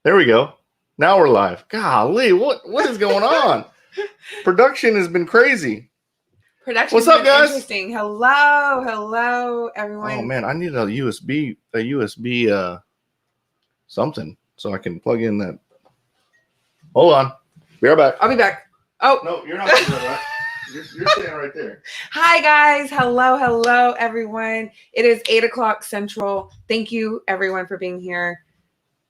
There we go. Now we're live. Golly, what is going on? Production has been crazy. What's up, guys? Interesting. Hello, everyone. Oh man, I need a USB something so I can plug in that. Hold on, be right back. I'll be back. Oh no, you're not. Right. You're staying right there. Hi guys, hello, everyone. It is 8:00 Central. Thank you, everyone, for being here.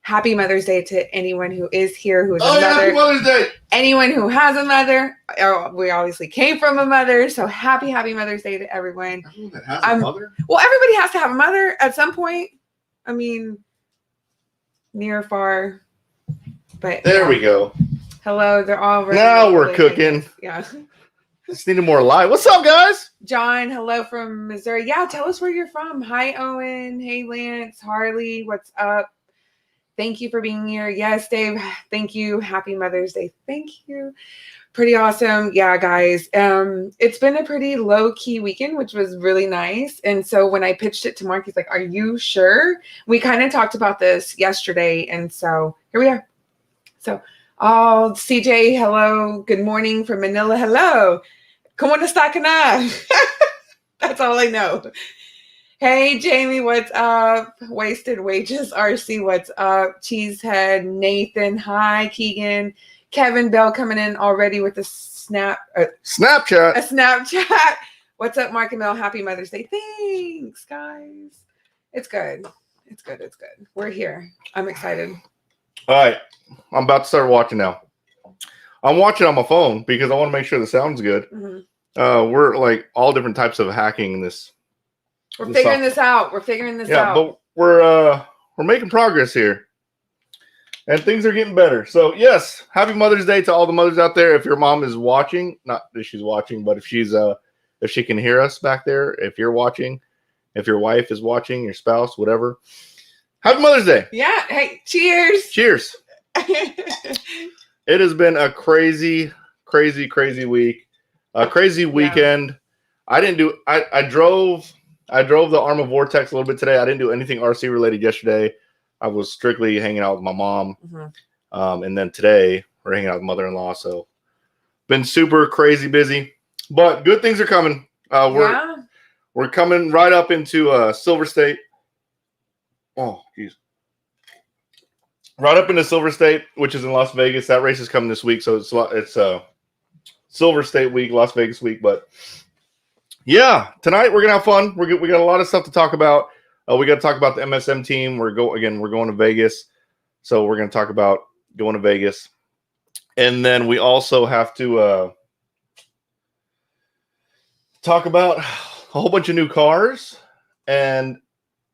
Happy Mother's Day to anyone who is here, who is a mother. Happy Mother's Day! Anyone who has a mother. We obviously came from a mother, so happy Mother's Day to everyone. Everyone that has a mother? Well, everybody has to have a mother at some point. I mean, near or far. But there we go. Hello, they're all ready. Now we're cooking. Yeah. Just needed more light. What's up, guys? John, hello from Missouri. Yeah, tell us where you're from. Hi, Owen. Hey, Lance. Harley, what's up? Thank you for being here. Yes, Dave. Thank you. Happy Mother's Day. Thank you. Pretty awesome. Yeah, guys. It's been a pretty low-key weekend, which was really nice. And so when I pitched it to Mark, he's like, are you sure? We kind of talked about this yesterday. And so here we are. So, CJ, hello. Good morning from Manila. Hello. ¿Cómo está, cana? That's all I know. Hey, Jamie, what's up? Wasted Wages, RC, what's up? Cheesehead, Nathan, hi, Keegan. Kevin Bell coming in already with a Snapchat. A Snapchat. What's up, Mark and Mel? Happy Mother's Day. Thanks, guys. It's good. It's good. We're here. I'm excited. All right. I'm about to start watching now. I'm watching on my phone because I want to make sure the sound's good. Mm-hmm. We're like all different types of hacking this. We're figuring this out. Yeah, but we're making progress here. And things are getting better. So, yes, happy Mother's Day to all the mothers out there. If your mom is watching, not that she's watching, but if she can hear us back there, if you're watching, if your wife is watching, your spouse, whatever. Happy Mother's Day. Yeah. Hey, cheers. Cheers. It has been a crazy week. A crazy weekend. Yeah. I drove the Arma Vortex a little bit today. I didn't do anything RC related yesterday. I was strictly hanging out with my mom. Mm-hmm. And then today we're hanging out with mother-in-law. So been super crazy busy, but good things are coming. We're coming right up into Silver State. Oh, geez. Right up into Silver State, which is in Las Vegas. That race is coming this week. So it's Silver State week, Las Vegas week, but yeah, tonight we're gonna have fun. We got a lot of stuff to talk about. We got to talk about the Msm team. We're going to Vegas, so we're gonna talk about going to Vegas, and then we also have to talk about a whole bunch of new cars, and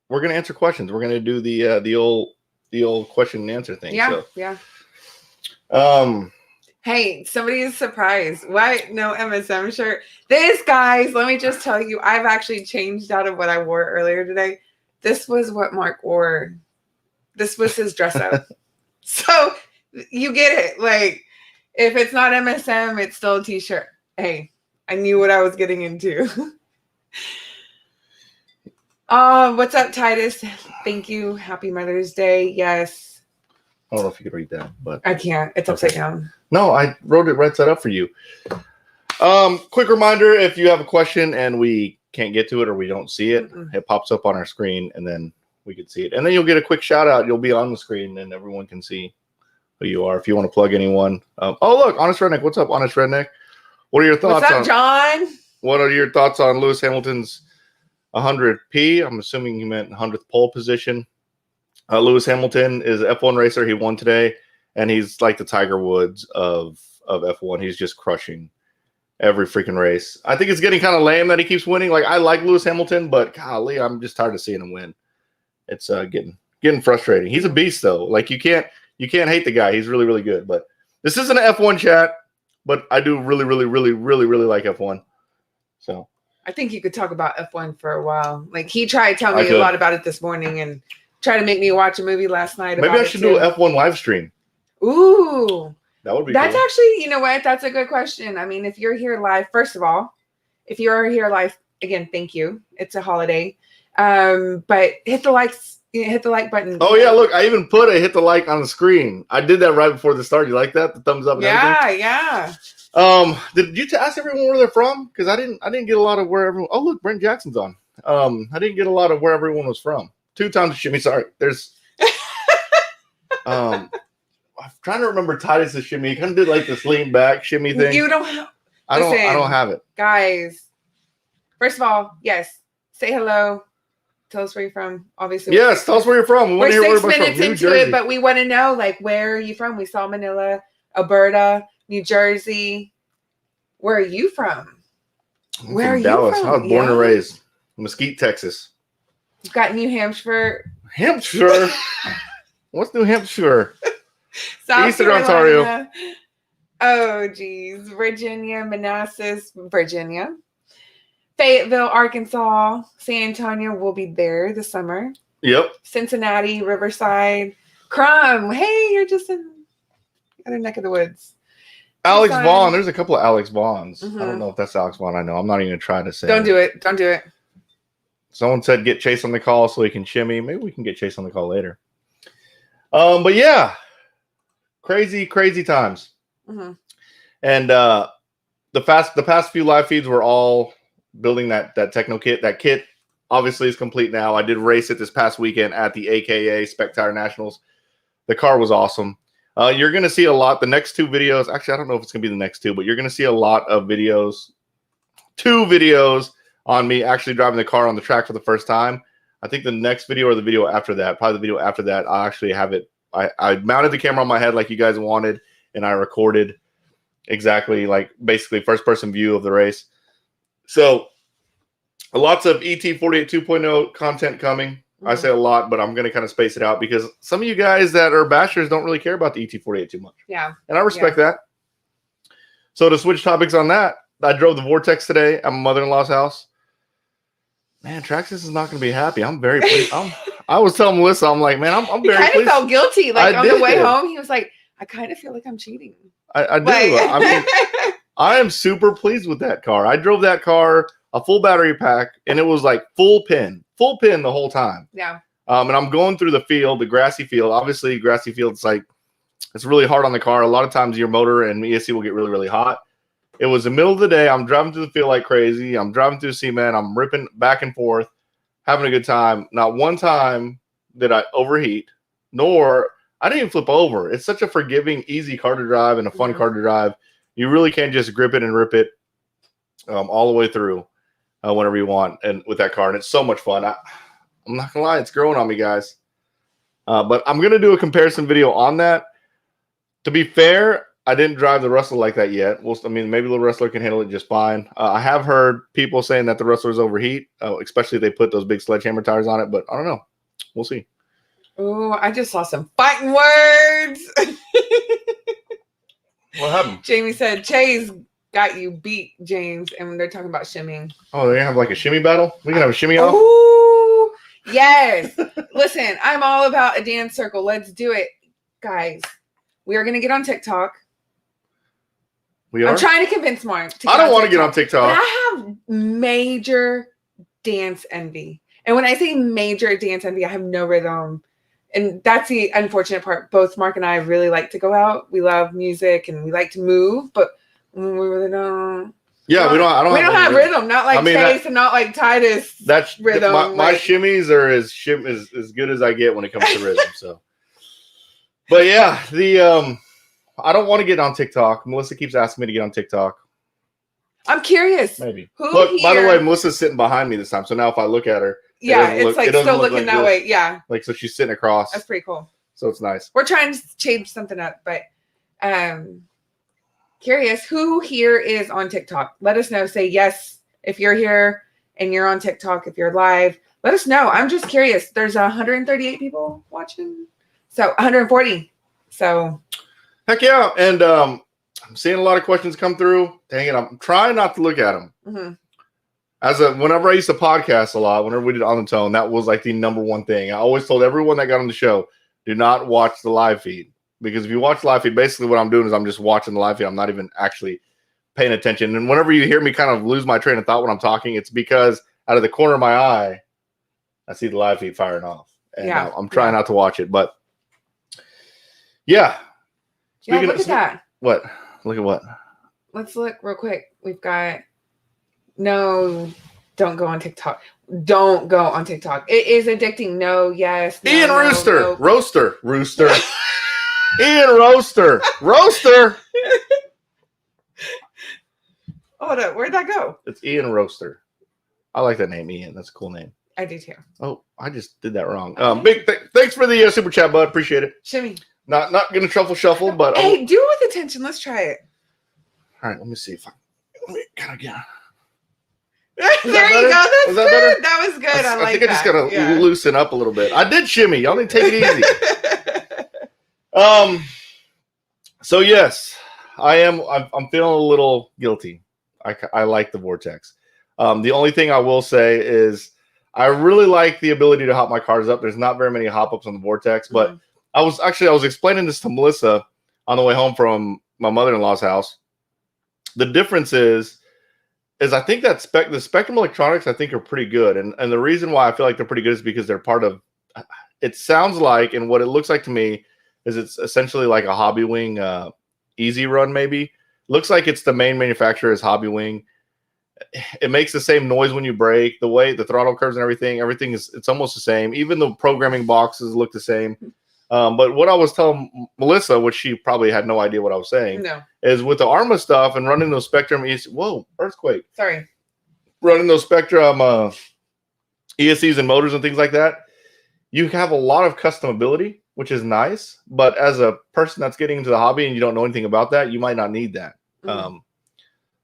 we're gonna answer questions. We're gonna do the old question and answer thing. Yeah, so. Yeah. Hey, somebody is surprised. Why no MSM shirt? This, guys, let me just tell you, I've actually changed out of what I wore earlier today. This was what Mark wore. This was his dress up. So you get it. Like, if it's not MSM, it's still a t-shirt. Hey, I knew what I was getting into. What's up, Titus? Thank you. Happy Mother's Day. Yes. I don't know if you could read that, but I can't. It's upside down. No, I wrote it right side up for you. Quick reminder, if you have a question and we can't get to it or we don't see it, it pops up on our screen and then we can see it. And then you'll get a quick shout out. You'll be on the screen and everyone can see who you are. If you want to plug anyone. Oh, look, Honest Redneck. What's up, Honest Redneck? What are your thoughts? What's up, John? What are your thoughts on Lewis Hamilton's 100P? I'm assuming you meant 100th pole position. Lewis Hamilton is an F1 racer. He won today, and he's like the Tiger Woods of F1. He's just crushing every freaking race. I think it's getting kind of lame that he keeps winning. Like, I like Lewis Hamilton, but golly, I'm just tired of seeing him win. It's getting frustrating. He's a beast, though. Like, you can't hate the guy. He's really, really good. But this isn't an F1 chat, but I do really, really, really, really, really like F1. So I think you could talk about F1 for a while. Like, he tried telling me a lot about it this morning and try to make me watch a movie last night. Maybe I should do an F1 live stream. Ooh. That would be That's cool. Actually, you know what? That's a good question. I mean, if you're here live, first of all, if you're here live, again, thank you. It's a holiday. But hit the likes You hit the like button. Oh yeah, look, I even put a hit the like on the screen. I did that right before the start. You like that? The thumbs up and everything? Yeah. Did you ask everyone where they're from? Because I didn't get a lot of where everyone. Oh look, Brent Jackson's on. I didn't get a lot of where everyone was from. 2 times shimmy. Sorry, there's. I'm trying to remember Titus's shimmy. He kind of did like this lean back shimmy thing. You don't have. I don't have it, guys. First of all, yes, say hello. Tell us where you're from. Obviously, yes. Tell us where you're from. We're 6 minutes into it, but we want to know, like, where are you from? We saw Manila, Alberta, New Jersey. Where are you from? Where are you Dallas. from? I was born and raised, Mesquite, Texas. You've got New Hampshire. Hampshire. What's New Hampshire? South Eastern Carolina. Ontario. Oh, geez. Virginia, Manassas, Virginia. Fayetteville, Arkansas. San Antonio will be there this summer. Yep. Cincinnati, Riverside. Crum. Hey, you're just in the other neck of the woods. Alex Vaughn. There's a couple of Alex Vaughns. Mm-hmm. I don't know if that's Alex Vaughn. I know. I'm not even going to try to say Don't do it. Don't do it. Someone said get Chase on the call so he can shimmy. Maybe we can get Chase on the call later. But yeah. Crazy times. Mm-hmm. And the past few live feeds were all building that techno kit. That kit obviously is complete now. I did race it this past weekend at the AKA Spectire Nationals. The car was awesome. You're going to see a lot. The next 2 videos, actually, I don't know if it's going to be the next 2, but you're going to see a lot of videos, 2 videos on me actually driving the car on the track for the first time. I think the next video or the video after that, probably the video after that, I actually have it. I mounted the camera on my head like you guys wanted, and I recorded exactly like basically first-person view of the race. So lots of ET 48 2.0 content coming. Mm-hmm. I say a lot, but I'm going to kind of space it out because some of you guys that are bashers don't really care about the ET 48 too much. Yeah. And I respect that. So to switch topics on that, I drove the Vortex today at my mother-in-law's house. Man, Traxxas is not going to be happy. I'm very pleased. I was telling Melissa, I'm like, man, I'm very pleased. He kind of felt guilty. Like on the way home, he was like, I kind of feel like I'm cheating. I do. I mean, I am super pleased with that car. I drove that car, a full battery pack, and it was like full pin the whole time. Yeah. And I'm going through the field, the grassy field. Obviously, grassy field's like, it's really hard on the car. A lot of times your motor and ESC will get really, really hot. It was the middle of the day. I'm driving through the field like crazy. I'm driving through cement. I'm ripping back and forth, having a good time. Not one time did I overheat, nor I didn't even flip over. It's such a forgiving, easy car to drive and a fun car to drive. You really can just grip it and rip it all the way through whenever you want and with that car. And it's so much fun. I'm not going to lie. It's growing on me, guys. But I'm going to do a comparison video on that. To be fair, I didn't drive the Rustler like that yet. Well, I mean, maybe the Rustler can handle it just fine. I have heard people saying that the Rustler's overheat, especially if they put those big sledgehammer tires on it. But I don't know. We'll see. Oh, I just saw some fighting words. What happened? Jamie said, Chase got you beat, James. And they're talking about shimmying. Oh, they're going to have like a shimmy battle? We can have a shimmy off? Ooh, yes. Listen, I'm all about a dance circle. Let's do it. Guys, we are going to get on TikTok. We are? I'm trying to convince Mark. I don't want to get on TikTok. But I have major dance envy. And when I say major dance envy, I have no rhythm. And that's the unfortunate part. Both Mark and I really like to go out. We love music and we like to move, but we really don't. Yeah, we don't have rhythm. Not like Chase and not like Titus. That's rhythm. My shimmies are as good as I get when it comes to rhythm. So, but yeah, I don't want to get on TikTok. Melissa keeps asking me to get on TikTok. I'm curious. Maybe. Look, by the way, Melissa's sitting behind me this time. So now if I look at her, it's like still looking that way. Yeah. Like, so she's sitting across. That's pretty cool. So it's nice. We're trying to change something up, but curious who here is on TikTok. Let us know. Say yes if you're here and you're on TikTok. If you're live, let us know. I'm just curious. There's 138 people watching. So 140. So. Heck yeah. And I'm seeing a lot of questions come through. Dang it. I'm trying not to look at them. Mm-hmm. Whenever I used to podcast a lot, whenever we did On the Tone, that was like the number one thing. I always told everyone that got on the show, do not watch the live feed. Because if you watch the live feed, basically what I'm doing is I'm just watching the live feed. I'm not even actually paying attention. And whenever you hear me kind of lose my train of thought when I'm talking, it's because out of the corner of my eye, I see the live feed firing off. and I'm trying not to watch it. But yeah, look at that. What? Look at what? Let's look real quick. We've got no. Don't go on TikTok. Don't go on TikTok. It is addicting. No, yes. No, Ian Rooster. No. Roaster. Ian Roaster. Hold up. Where'd that go? It's Ian Roaster. I like that name, Ian. That's a cool name. I do too. Oh, I just did that wrong. Thanks for the super chat, bud. Appreciate it. Shimmy. Not gonna truffle shuffle, but hey, do it with attention. Let's try it. All right, let me see if I kind of get. There you go. That's good. Better? That was good. I like think I just gotta loosen up a little bit. I did shimmy. Y'all need to take it easy. So yes, I'm feeling a little guilty. I like the Vortex. The only thing I will say is I really like the ability to hop my cars up. There's not very many hop ups on the Vortex, but I was explaining this to Melissa on the way home from my mother-in-law's house. The difference is I think that the Spectrum Electronics I think are pretty good, and the reason why I feel like they're pretty good is because they're part of. It sounds like, and what it looks like to me is it's essentially like a Hobby Wing Easy Run. Maybe looks like it's the main manufacturer is Hobby Wing. It makes the same noise when you brake. The way the throttle curves and everything is it's almost the same. Even the programming boxes look the same. But what I was telling Melissa, which she probably had no idea what I was saying, is with the ARMA stuff and running those Spectrum earthquake. Sorry. Running those Spectrum ESCs and motors and things like that, you have a lot of customability, which is nice. But as a person that's getting into the hobby and you don't know anything about that, you might not need that.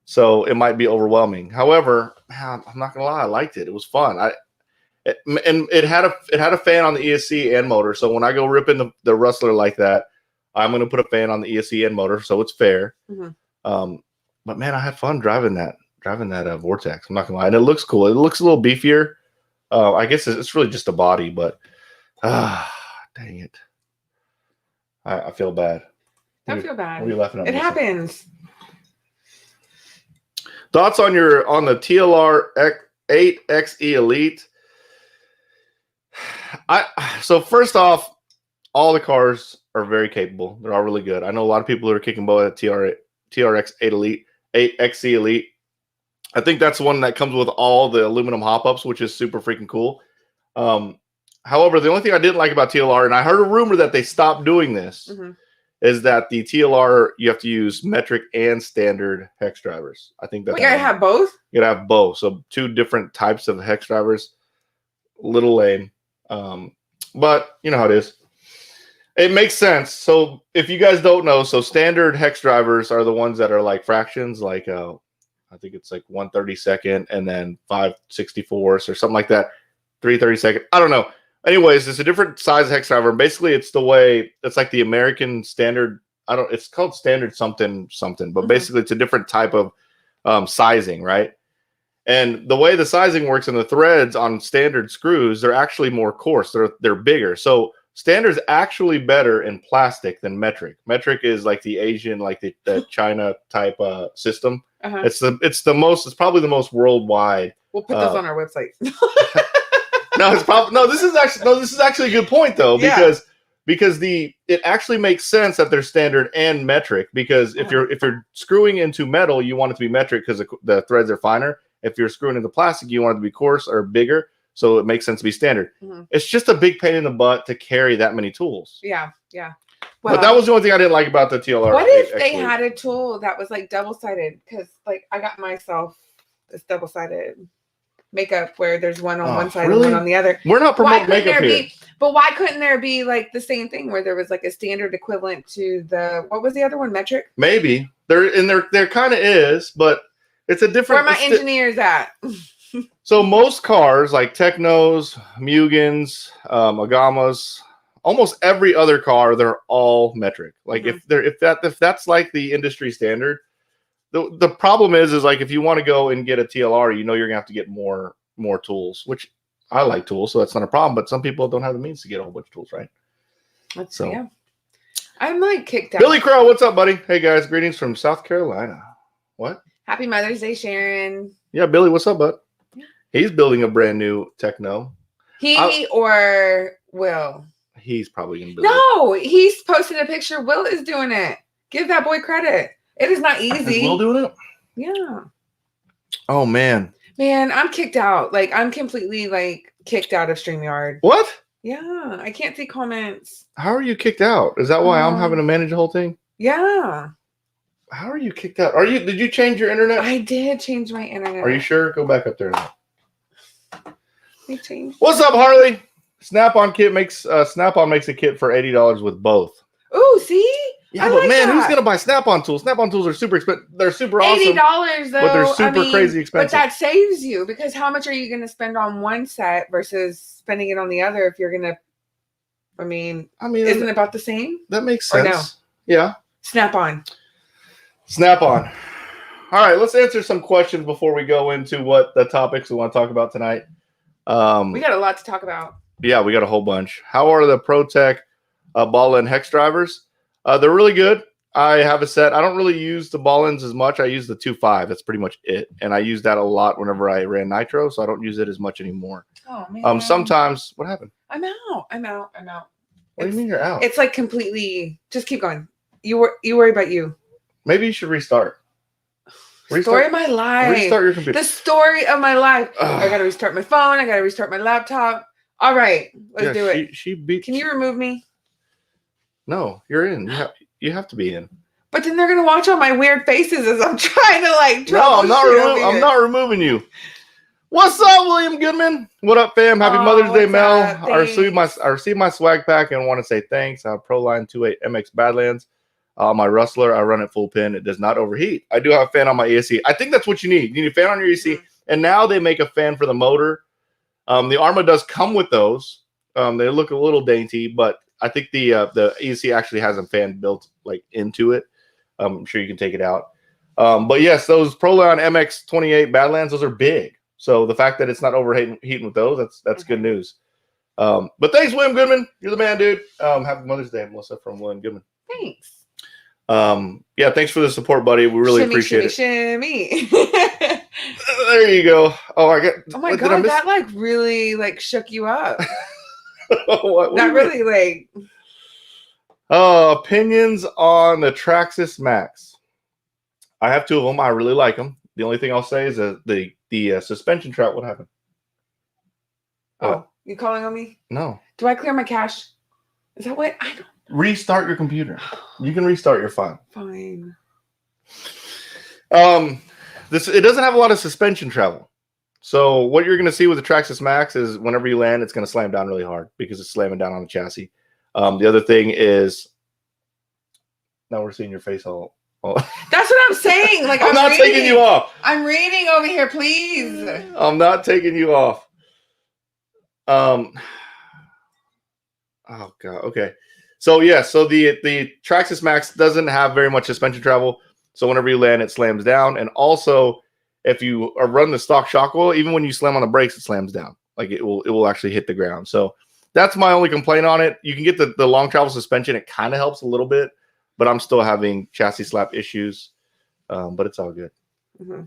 So it might be overwhelming. However, I'm not gonna lie, I liked it. It was fun. It had a fan on the ESC and motor. So when I go ripping the Rustler like that, I'm gonna put a fan on the ESC and motor, so it's fair. But man, I had fun driving that Vortex. I'm not gonna lie, and it looks cool. It looks a little beefier. I guess it's really just a body, but dang it, I feel bad. Don't feel bad. What are you laughing at? It happens. Thoughts on the TLR 8XE Elite? So first off, all the cars are very capable. They're all really good. I know a lot of people who are kicking butt at TRX 8XE Elite. I think that's one that comes with all the aluminum hop-ups, which is super freaking cool. However, the only thing I didn't like about TLR, and I heard a rumor that they stopped doing this, is that the TLR, you have to use metric and standard hex drivers. I think that's... You gotta have both? You gotta have both. So 2 different types of hex drivers. Little lame. But you know how it is. It makes sense. So if you guys don't know, so standard hex drivers are the ones that are like fractions, like I think it's like 1/32 and then 5/64 or something like that. 3/32. I don't know. Anyways, it's a different size hex driver. Basically, it's like the American standard. It's called standard something, but basically it's a different type of sizing, right? And the way the sizing works in the threads on standard screws, they're actually more coarse. They're bigger. So standard's actually better in plastic than metric. Metric is like the Asian, like the China type system. It's probably the most worldwide. We'll put those on our website. This is actually a good point though, because it actually makes sense that they're standard and metric, because if you're screwing into metal, you want it to be metric because the threads are finer. If you're screwing into plastic, you want it to be coarse or bigger, so it makes sense to be standard. It's just a big pain in the butt to carry that many tools. Yeah. Well, but that was the only thing I didn't like about the TLR. What if they had a tool that was like double-sided? Because like I got myself this double-sided makeup where there's one on one side and one on the other. We're not promoting makeup here. But why couldn't there be like the same thing where there was like a standard equivalent to what was the other one? Metric? Maybe. There kind of is, but it's a different. Where my engineers at? So most cars like Technos, Mugans, Agamas, almost every other car, they're all metric. Like if that's like the industry standard. The problem is like if you want to go and get a TLR, you're gonna have to get more tools, which I like tools, so that's not a problem. But some people don't have the means to get a whole bunch of tools, right? Yeah. I'm like kicked out. Billy Crow, what's up, buddy? Hey guys, greetings from South Carolina. What? Happy Mother's Day, Sharon. Yeah, Billy, what's up, bud? He's building a brand new Techno. Or Will. He's probably gonna build it. No, he's posted a picture. Will is doing it. Give that boy credit. It is not easy. Is Will doing it? Yeah. Oh man. Man, I'm kicked out. Like, I'm completely like kicked out of StreamYard. What? Yeah, I can't see comments. How are you kicked out? Is that why I'm having to manage the whole thing? Yeah. How are you kicked out? Did you change your internet? I did change my internet. Are you sure? Go back up there now. I changed. What's up, Harley? Snap-on makes a kit for $80 with both. Ooh, see? Yeah, but man, who's gonna buy Snap-on tools? Snap-on tools are super expensive. They're super awesome. $80 though, but they're super crazy expensive. But that saves you, because how much are you gonna spend on one set versus spending it on the other? If you're gonna, I mean, isn't it about the same? That makes sense. Or no? Yeah. Snap-on. All right, let's answer some questions before we go into what the topics we want to talk about tonight. We got a lot to talk about. Yeah, we got a whole bunch. How are the ProTech ball and hex drivers? They're really good. I have a set. I don't really use the ball ends as much. I use the 2.5. That's pretty much it. And I use that a lot whenever I ran Nitro, so I don't use it as much anymore. Oh, man. Sometimes, what happened? I'm out. What do you mean you're out? It's like completely, just keep going. You worry about you. Maybe you should restart. Story of my life. Restart your computer. The story of my life. I got to restart my phone. I got to restart my laptop. All right, let's do it. Can you remove me? No, you're in. You have to be in. But then they're gonna watch all my weird faces as I'm trying to like. No, I'm not removing you. What's up, William Goodman? What up, fam? Happy Mother's Day, Mel. I received my swag pack and want to say thanks. I have Proline 28 MX Badlands. My Rustler, I run it full pin. It does not overheat. I do have a fan on my ESC. I think that's what you need. You need a fan on your ESC. And now they make a fan for the motor. The Arma does come with those. They look a little dainty, but I think the ESC actually has a fan built like into it. I'm sure you can take it out. But yes, those Proline MX28 Badlands, those are big. So the fact that it's not overheating with those, that's good news. But thanks, William Goodman. You're the man, dude. Happy Mother's Day, Melissa, from William Goodman. Thanks. Yeah, thanks for the support, buddy. We really appreciate it. Shimmy. There you go. Oh my god, that like really like shook you up. what that really like. Opinions on the Traxxas Max. I have two of them. I really like them. The only thing I'll say is that the suspension trap. What happened? Oh, you calling on me? No. Do I clear my cache? Is that what? I don't. Restart your computer. You can restart your file. Fine. It doesn't have a lot of suspension travel. So what you're going to see with the Traxxas Max is whenever you land, it's going to slam down really hard because it's slamming down on the chassis. The other thing is, now we're seeing your face all. That's what I'm saying. Like I'm not taking you off. I'm reading over here, please. I'm not taking you off. Oh god. Okay. So yeah. So the Traxxas Max doesn't have very much suspension travel. So whenever you land, it slams down. And also, if you run the stock shock oil, even when you slam on the brakes, it slams down. Like it will actually hit the ground. So that's my only complaint on it. You can get the long travel suspension. It kind of helps a little bit, but I'm still having chassis slap issues. But it's all good. Mm-hmm.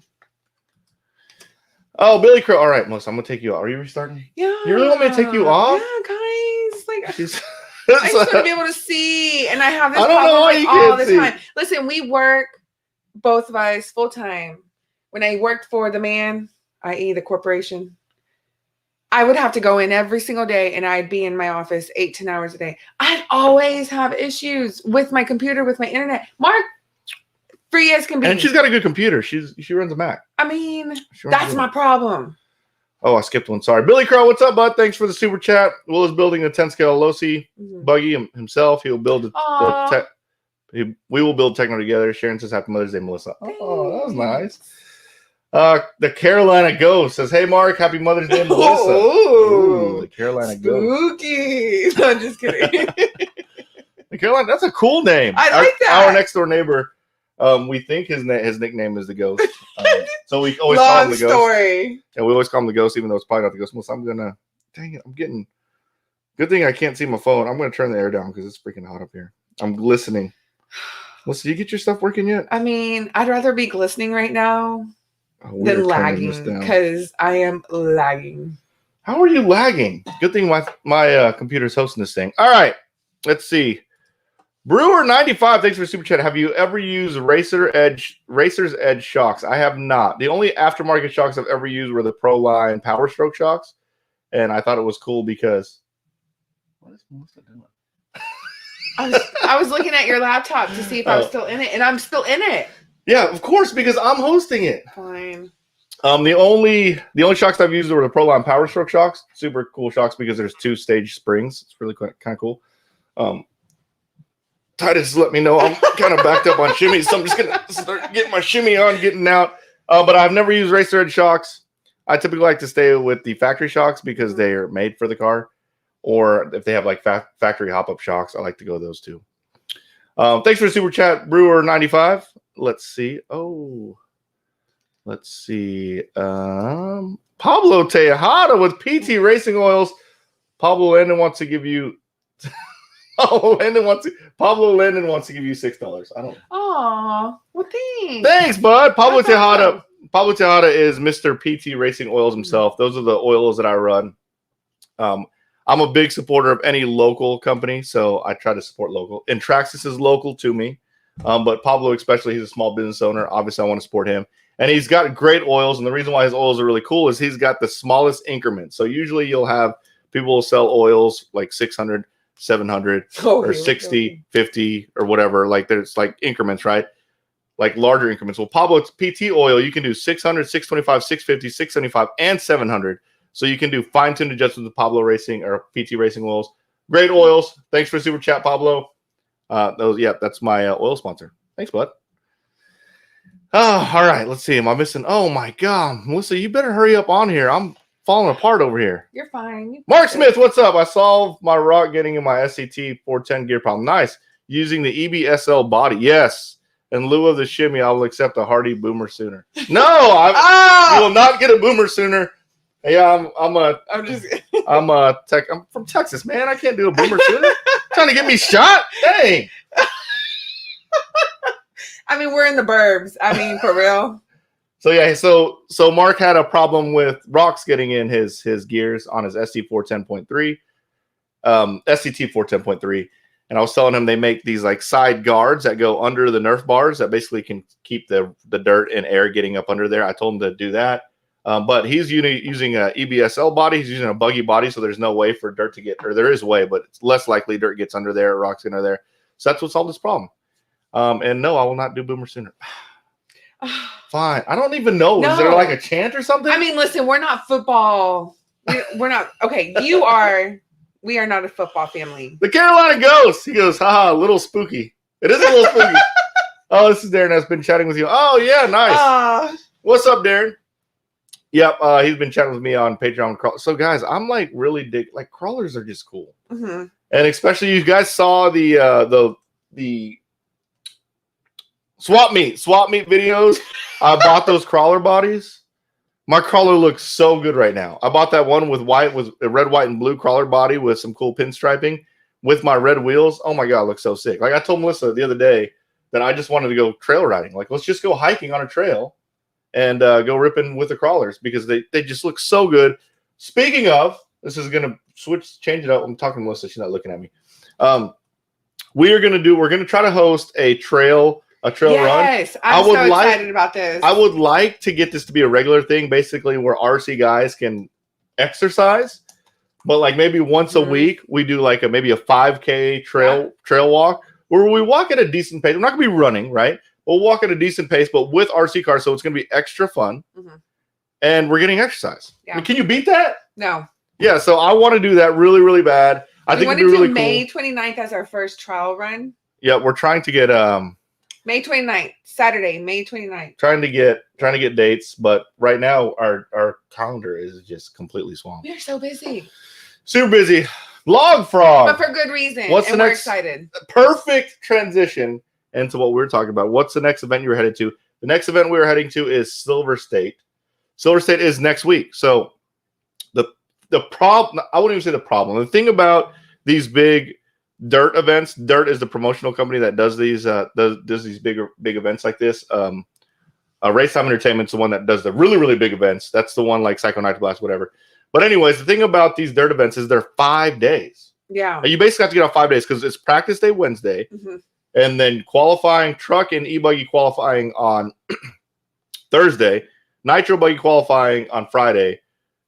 Oh, Billy Crow. All right, Melissa, I'm gonna take you off. Are you restarting? Yeah. You really want me to take you off? Yeah, guys. Like I just want to be able to see, and I have this problem all the time. Listen, we work both of us full time. When I worked for the man, i.e., the corporation, I would have to go in every single day, and I'd be in my office 8 to 10 hours a day. I'd always have issues with my computer, with my internet. Mark, free as can be. And she's got a good computer. She runs a Mac. I mean, that's my problem. Oh, I skipped one. Sorry. Billy Crow, what's up, bud? Thanks for the super chat. Will is building a 10 scale Losi buggy himself. He'll build we will build Techno together. Sharon says happy Mother's Day, Melissa. Oh, that was nice. The Carolina Ghost says, hey, Mark, happy Mother's Day, Melissa. Ooh, the Carolina Ghost. Spooky. No, I'm just kidding. The Carolina, that's a cool name. I like that. Our next door neighbor, we think his nickname is the Ghost. So we always call him the Ghost. Story. And we always call him the Ghost, even though it's probably not the Ghost. Melissa, dang it, good thing I can't see my phone. I'm going to turn the air down because it's freaking hot up here. I'm listening. Melissa, do you get your stuff working yet? I mean, I'd rather be glistening right now than lagging, because I am lagging. How are you lagging? Good thing my computer's hosting this thing. All right, let's see. Brewer95, thanks for super chat. Have you ever used Racer's Edge shocks? I have not. The only aftermarket shocks I've ever used were the Pro Line Power Stroke shocks, and I thought it was cool because. What is Melissa doing? I was looking at your laptop to see if I was still in it, and I'm still in it. Yeah, of course, because I'm hosting it. Fine. The only shocks I've used were the Pro Line Power Stroke shocks. Super cool shocks because there's 2-stage springs. It's really kind of cool. Titus let me know I'm kind of backed up on shimmies, so I'm just gonna start getting my shimmy on, getting out. But I've never used Racer Edge shocks. I typically like to stay with the factory shocks because they are made for the car. Or if they have like factory hop-up shocks, I like to go those too. Thanks for the super chat, Brewer95. Let's see. Let's see. Pablo Tejada with PT Racing Oils. Pablo Landon wants to give you. Pablo Landon wants to give you $6. I don't. Aw, well, thanks. Thanks, bud. Pablo Tejada. Pablo Tejada is Mr. PT Racing Oils himself. Those are the oils that I run. I'm a big supporter of any local company, so I try to support local. And Traxxas is local to me, but Pablo especially, he's a small business owner. Obviously, I want to support him. And he's got great oils, and the reason why his oils are really cool is he's got the smallest increments. So usually you'll have people will sell oils like 600, 700, or 60, 50, or whatever. Like there's like increments, right? Like larger increments. Well, Pablo's PT oil, you can do 600, 625, 650, 675, and 700. So you can do fine-tuned adjustments with Pablo Racing or PT Racing Oils. Great oils. Thanks for the super chat, Pablo. That's my oil sponsor. Thanks, bud. Oh, all right. Let's see. Am I missing? Oh, my God. Melissa, you better hurry up on here. I'm falling apart over here. You're fine. Mark Smith, what's up? I solved my rock getting in my SCT 410 gear problem. Nice. Using the EBSL body. Yes. In lieu of the shimmy, I will accept a Hardy Boomer Sooner. No, you will not get a Boomer Sooner. Yeah, I'm from Texas, man. I can't do a Boomer Sooner. Trying to get me shot? Dang. I mean, we're in the burbs. I mean, for real. So yeah, so Mark had a problem with rocks getting in his gears on his SC 410.3, SCT 410.3, and I was telling him they make these like side guards that go under the Nerf bars that basically can keep the dirt and air getting up under there. I told him to do that, but he's using a EBSL body. He's using a buggy body, so there's no way for dirt to get, or there is way, but it's less likely dirt gets under there, rocks under there. So that's what solved this problem. And no, I will not do Boomer Sooner. Fine. I don't even know. No. Is there like a chant or something? I mean, listen, we're not football. We're not. Okay, you are. We are not a football family. The Carolina Ghost. He goes, haha, a little spooky. It is a little spooky. Oh, this is Darren. I've been chatting with you. Oh, yeah, nice. What's up, Darren? Yep, he's been chatting with me on Patreon. So, guys, I'm like really like crawlers are just cool. Mm-hmm. And especially you guys saw the swap meet videos. I bought those crawler bodies. My crawler looks so good right now. I bought that one with a red, white, and blue crawler body with some cool pinstriping with my red wheels. Oh my God, it looks so sick. Like I told Melissa the other day that I just wanted to go trail riding. Like let's just go hiking on a trail and go ripping with the crawlers because they just look so good. Speaking of, this is going to change it up. I'm talking to Melissa. She's not looking at me. We're going to try to host a trail run. Yes, I'm so excited about this. I would like to get this to be a regular thing, basically where RC guys can exercise, but like maybe once a week we do like maybe a 5K trail walk where we walk at a decent pace. We're not gonna be running, right? We'll walk at a decent pace, but with RC cars, so it's gonna be extra fun, and we're getting exercise. Yeah. I mean, can you beat that? No. Yeah, so I want to do that really, really bad. I think it'd be really cool. May 29th as our first trial run. Yeah, we're trying to get May 29th, Saturday, May 29th. Trying to get dates, but right now our calendar is just completely swamped. We're so busy. Super busy. Log Frog. But for good reason. We're excited. Perfect transition into what we're talking about. What's the next event you're headed to? The next event we're heading to is Silver State. Silver State is next week. So the problem, I wouldn't even say the problem. The thing about these big dirt events. Dirt is the promotional company that does these big events like this. Race Time Entertainment's the one that does the really, really big events. That's the one like Psycho Night Blast, whatever. But anyways, the thing about these dirt events is they're 5 days. Yeah. You basically have to get off 5 days because it's practice day Wednesday, and then qualifying, truck and e-buggy qualifying on Thursday, nitro buggy qualifying on Friday,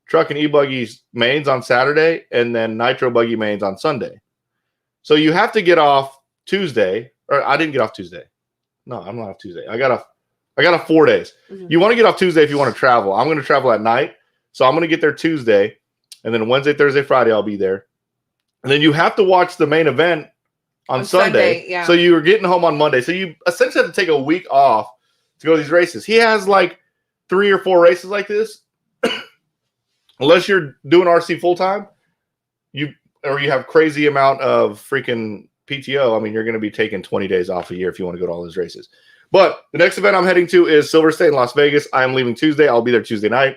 truck and e-buggies mains on Saturday, and then nitro buggy mains on Sunday. So you have to get off Tuesday, or I didn't get off Tuesday. No, I'm not off Tuesday. I got off 4 days. You want to get off Tuesday if you want to travel. I'm going to travel at night, so I'm going to get there Tuesday, and then Wednesday, Thursday, Friday, I'll be there. And then you have to watch the main event on Sunday. Yeah. So you're getting home on Monday. So you essentially have to take a week off to go to these races. He has like 3 or 4 races like this. Unless you're doing RC full time, you have crazy amount of freaking PTO. I mean, you're going to be taking 20 days off a year if you want to go to all those races. But the next event I'm heading to is Silver State in Las Vegas. I am leaving Tuesday. I'll be there Tuesday night.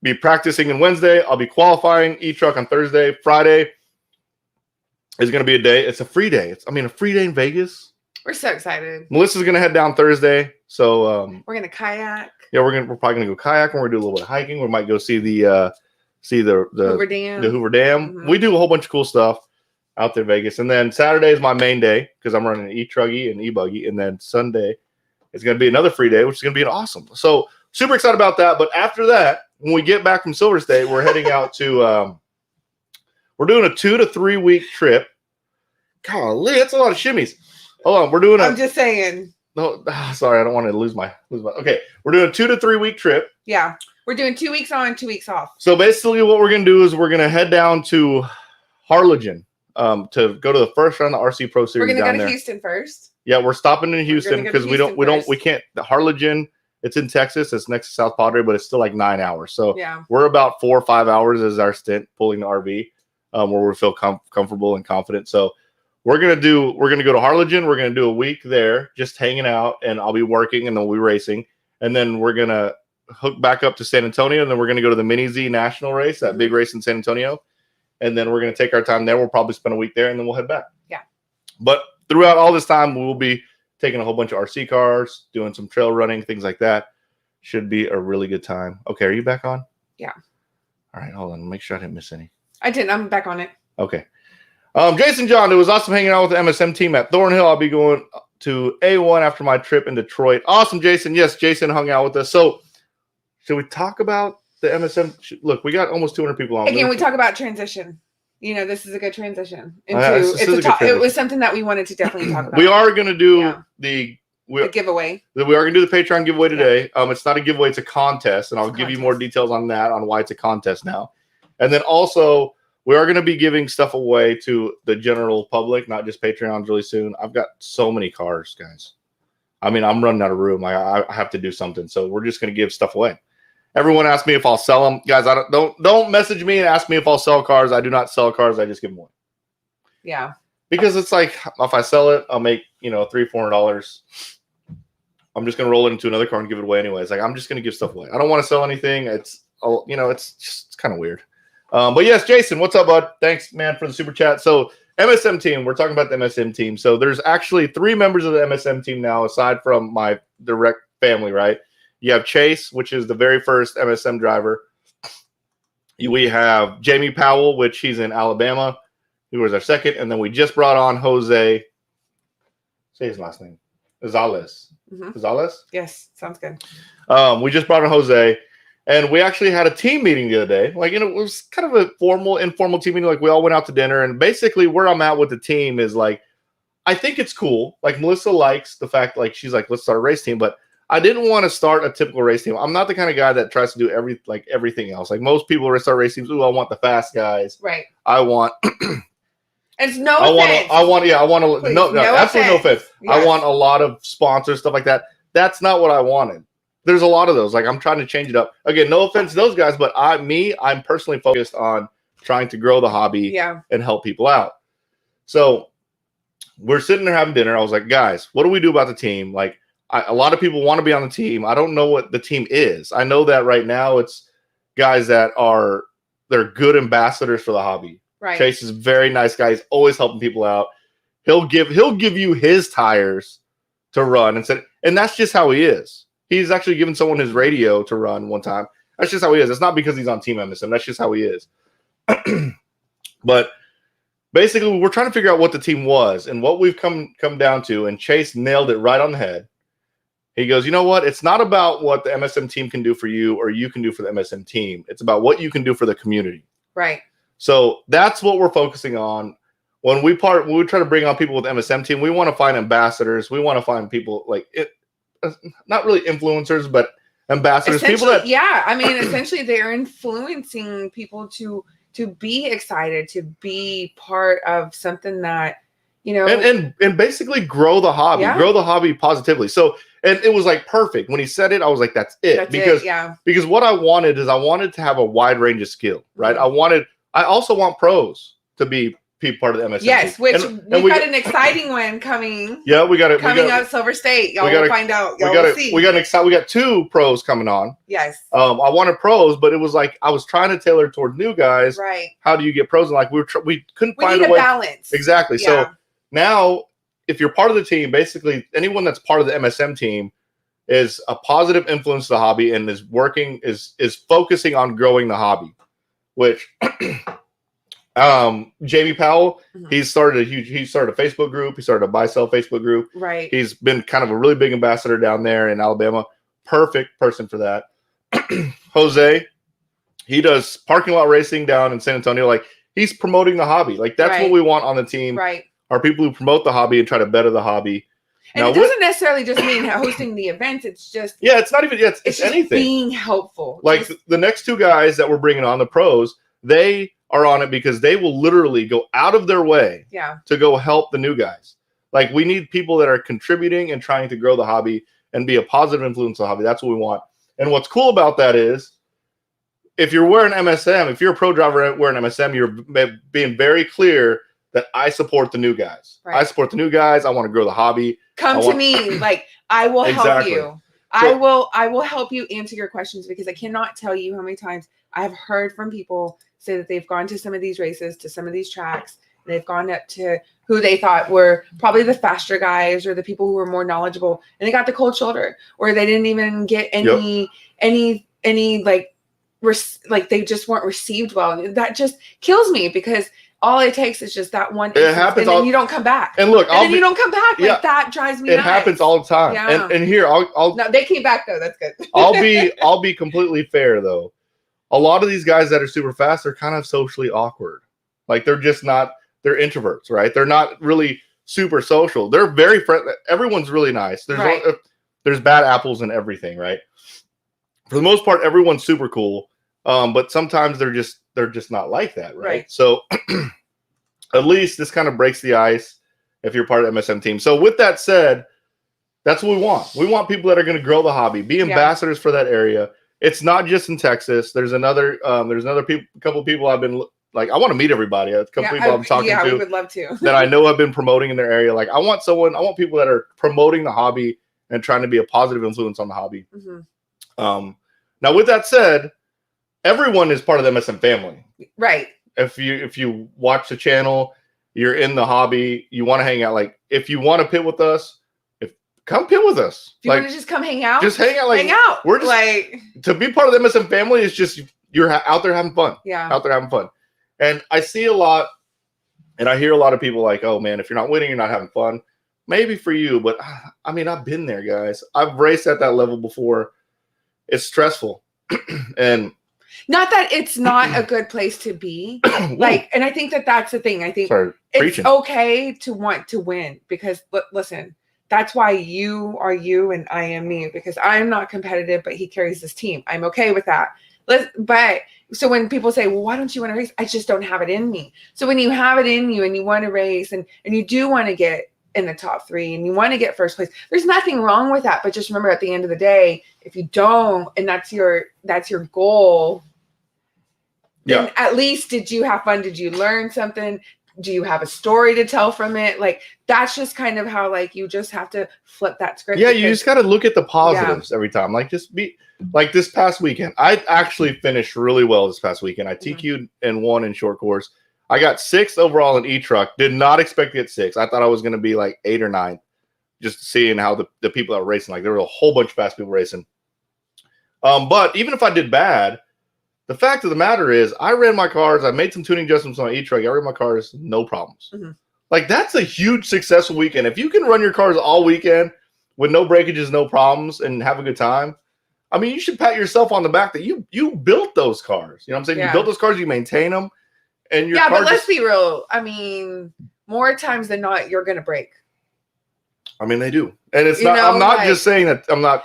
Be practicing on Wednesday. I'll be qualifying e-truck on Thursday. Friday is going to be a day. It's a free day. A free day in Vegas. We're so excited. Melissa's going to head down Thursday. So we're going to kayak. Yeah, we're probably going to go kayaking. We're going to do a little bit of hiking. We might go see the Hoover Dam. The Hoover Dam. We do a whole bunch of cool stuff out there in Vegas. And then Saturday is my main day because I'm running an e-truggy and e-buggy. And then Sunday is going to be another free day, which is going to be awesome. So super excited about that. But after that, when we get back from Silver State, we're heading out to we're doing a 2 to 3 week trip. Golly, that's a lot of shimmies. Hold on, we're doing I'm just saying. No, sorry, I don't want to lose my. Okay, we're doing a 2 to 3 week trip. Yeah, we're doing 2 weeks on, 2 weeks off. So basically, what we're gonna do is we're gonna head down to Harlingen to go to the first round of the RC Pro Series. We're gonna down go to there. Houston first. Yeah, we're stopping in Houston because we can't. The Harlingen, it's in Texas. It's next to South Padre, but it's still like 9 hours. So yeah, we're about 4 or 5 hours as our stint pulling the RV, where we feel comfortable and confident. So. We're gonna go to Harlingen. We're gonna do a week there, just hanging out, and I'll be working, and then we'll be racing, and then we're gonna hook back up to San Antonio, and then we're gonna go to the Mini Z National race, that big race in San Antonio, and then we're gonna take our time there. We'll probably spend a week there, and then we'll head back. Yeah. But throughout all this time, we will be taking a whole bunch of RC cars, doing some trail running, things like that. Should be a really good time. Okay, are you back on? Yeah. All right, hold on. Make sure I didn't miss any. I didn't. I'm back on it. Okay. Jason John, it was awesome hanging out with the MSM team at Thornhill. I'll be going to A1 after my trip in Detroit. Awesome, Jason. Yes, Jason hung out with us. So, should we talk about the MSM? Look, we got almost 200 people on. Again, we talk about transition. This is a good transition. It was something that we wanted to definitely talk about. We are going to do the giveaway. We are going to do the Patreon giveaway today. Yeah. It's not a giveaway, it's a contest, and I'll give you more details on that, on why it's a contest now. And then also, we are going to be giving stuff away to the general public, not just Patreons, really soon. I've got so many cars, guys. I'm running out of room. I have to do something. So we're just going to give stuff away. Everyone asks me if I'll sell them. Guys, don't message me and ask me if I'll sell cars. I do not sell cars. I just give them away. Yeah. Because it's like, if I sell it, I'll make, $300-400. I'm just going to roll it into another car and give it away anyways. Like, I'm just going to give stuff away. I don't want to sell anything. It's kind of weird. But yes, Jason, what's up, bud? Thanks, man, for the super chat. So MSM team, we're talking about the MSM team. So there's actually 3 members of the MSM team now, aside from my direct family, right? You have Chase, which is the very first MSM driver. We have Jamie Powell, which he's in Alabama, who was our second. And then we just brought on Jose. Say his last name. Gonzalez. Gonzalez? Yes, sounds good. We just brought on Jose. And we actually had a team meeting the other day. It was kind of a informal team meeting. Like, we all went out to dinner. And basically where I'm at with the team is, like, I think it's cool. Like, Melissa likes the fact, like, she's like, let's start a race team. But I didn't want to start a typical race team. I'm not the kind of guy that tries to do everything else. Like, most people start race teams. Ooh, I want the fast guys. Right. I want. It's no offense. Absolutely no offense. Yes. I want a lot of sponsors, stuff like that. That's not what I wanted. There's a lot of those. Like, I'm trying to change it up. Again, no offense to those guys, but I'm personally focused on trying to grow the hobby and help people out. So we're sitting there having dinner. I was like, guys, what do we do about the team? Like, a lot of people want to be on the team. I don't know what the team is. I know that right now it's guys that they're good ambassadors for the hobby. Right. Chase is a very nice guy. He's always helping people out. He'll give you his tires to run and that's just how he is. He's actually given someone his radio to run one time. That's just how he is. It's not because he's on Team MSM. That's just how he is. But basically, we're trying to figure out what the team was and what we've come down to. And Chase nailed it right on the head. He goes, you know what? It's not about what the MSM team can do for you or you can do for the MSM team. It's about what you can do for the community. Right. So that's what we're focusing on. When we try to bring on people with MSM team, we want to find ambassadors. We want to find people like it, not really influencers, but ambassadors. People that, I mean, essentially they're influencing people to be excited, to be part of something that, you know, and basically grow the hobby positively. So, and it was like perfect when he said it. I was like, that's it. Because what I wanted to have a wide range of skill, right? I also want pros to be part of the MSM. Yes, team. which and we've got an exciting one coming. Yeah, we got it coming up. Silver State, y'all will find out. Y'all will see. We got 2 pros coming on. Yes. I wanted pros, but it was like I was trying to tailor toward new guys. Right. How do you get pros? And like we couldn't find a way. Balance. Exactly. Yeah. So now, if you're part of the team, basically anyone that's part of the MSM team is a positive influence to the hobby and is focusing on growing the hobby, which. Jamie Powell, he started a Facebook group. He started a buy sell Facebook group. Right. He's been kind of a really big ambassador down there in Alabama. Perfect person for that. Jose, he does parking lot racing down in San Antonio. Like he's promoting the hobby. Like that's what we want on the team. Right. Are people who promote the hobby and try to better the hobby. And now, it doesn't necessarily just mean hosting the events. It's just it's not even it's just anything. Being helpful. Like the next 2 guys that we're bringing on, the pros, they are on it because they will literally go out of their way to go help the new guys. Like we need people that are contributing and trying to grow the hobby and be a positive influence on the hobby. That's what we want. And what's cool about that is if you're wearing MSM, if you're a pro driver wearing MSM, you're being very clear that I support the new guys. Right. I support the new guys. I want to grow the hobby. Come to me. Like I will help you. I will help you answer your questions because I cannot tell you how many times I have heard from people say that they've gone to some of these races, to some of these tracks, and they've gone up to who they thought were probably the faster guys or the people who were more knowledgeable, and they got the cold shoulder, or they didn't even get any like they just weren't received well. And that just kills me because all it takes is just that one instance, and then you don't come back. And look, you don't come back. Like that drives me nuts. It happens all the time. Yeah. And here I'll no, they came back though. That's good. I'll be completely fair though. A lot of these guys that are super fast are kind of socially awkward. Like they're just not, they're introverts, right? They're not really super social. They're very friendly. Everyone's really nice. There's bad apples in everything, right? For the most part, everyone's super cool. But sometimes they're just not like that, right? So at least this kind of breaks the ice if you're part of the MSM team. So with that said, that's what we want. We want people that are going to grow the hobby, be ambassadors for that area. It's not just in Texas. There's couple people I've been like, I want to meet everybody. A couple people I'm talking to. We would love to. That I know have been promoting in their area. Like I want people that are promoting the hobby and trying to be a positive influence on the hobby. Mm-hmm. Now with that said, everyone is part of the MSM family. Right. If you watch the channel, you're in the hobby, you want to hang out. Like if you want to pit with us, come pit with us. If you want to just come hang out, just hang out. Like, hang out. We're just like to be part of the MSM family is just you're out there having fun. Yeah, out there having fun. And I see a lot, and I hear a lot of people like, "Oh man, if you're not winning, you're not having fun." Maybe for you, but I mean, I've been there, guys. I've raced at that level before. It's stressful, and not that it's not a good place to be. Like, and I think that's the thing. I think it's okay to want to win because listen. That's why you are you and I am me, because I'm not competitive, but he carries this team. I'm okay with that. But so when people say, well, why don't you want to race? I just don't have it in me. So when you have it in you and you want to race and you do want to get in the top 3 and you want to get first place, there's nothing wrong with that. But just remember at the end of the day, if you don't, and that's your goal, then at least did you have fun? Did you learn something? Do you have a story to tell from it? Like, that's just kind of how, like, you just have to flip that script. Yeah, you just got to look at the positives every time. Like, just be like this past weekend. I actually finished really well this past weekend. I TQ'd and won in short course. I got 6th overall in E-Truck. Did not expect to get 6. I thought I was going to be like 8 or 9. Just seeing how the people that were racing, like, there were a whole bunch of fast people racing. But even if I did bad, the fact of the matter is I ran my cars. I made some tuning adjustments on my e-truck. I ran my cars, no problems. Mm-hmm. Like, that's a huge successful weekend. If you can run your cars all weekend with no breakages, no problems, and have a good time, I mean, you should pat yourself on the back that you built those cars. You know what I'm saying? Yeah. You built those cars, you maintain them. And your car but let's be real. I mean, more times than not, you're going to break. I mean, they do. And it's not, I'm not just saying that, I'm not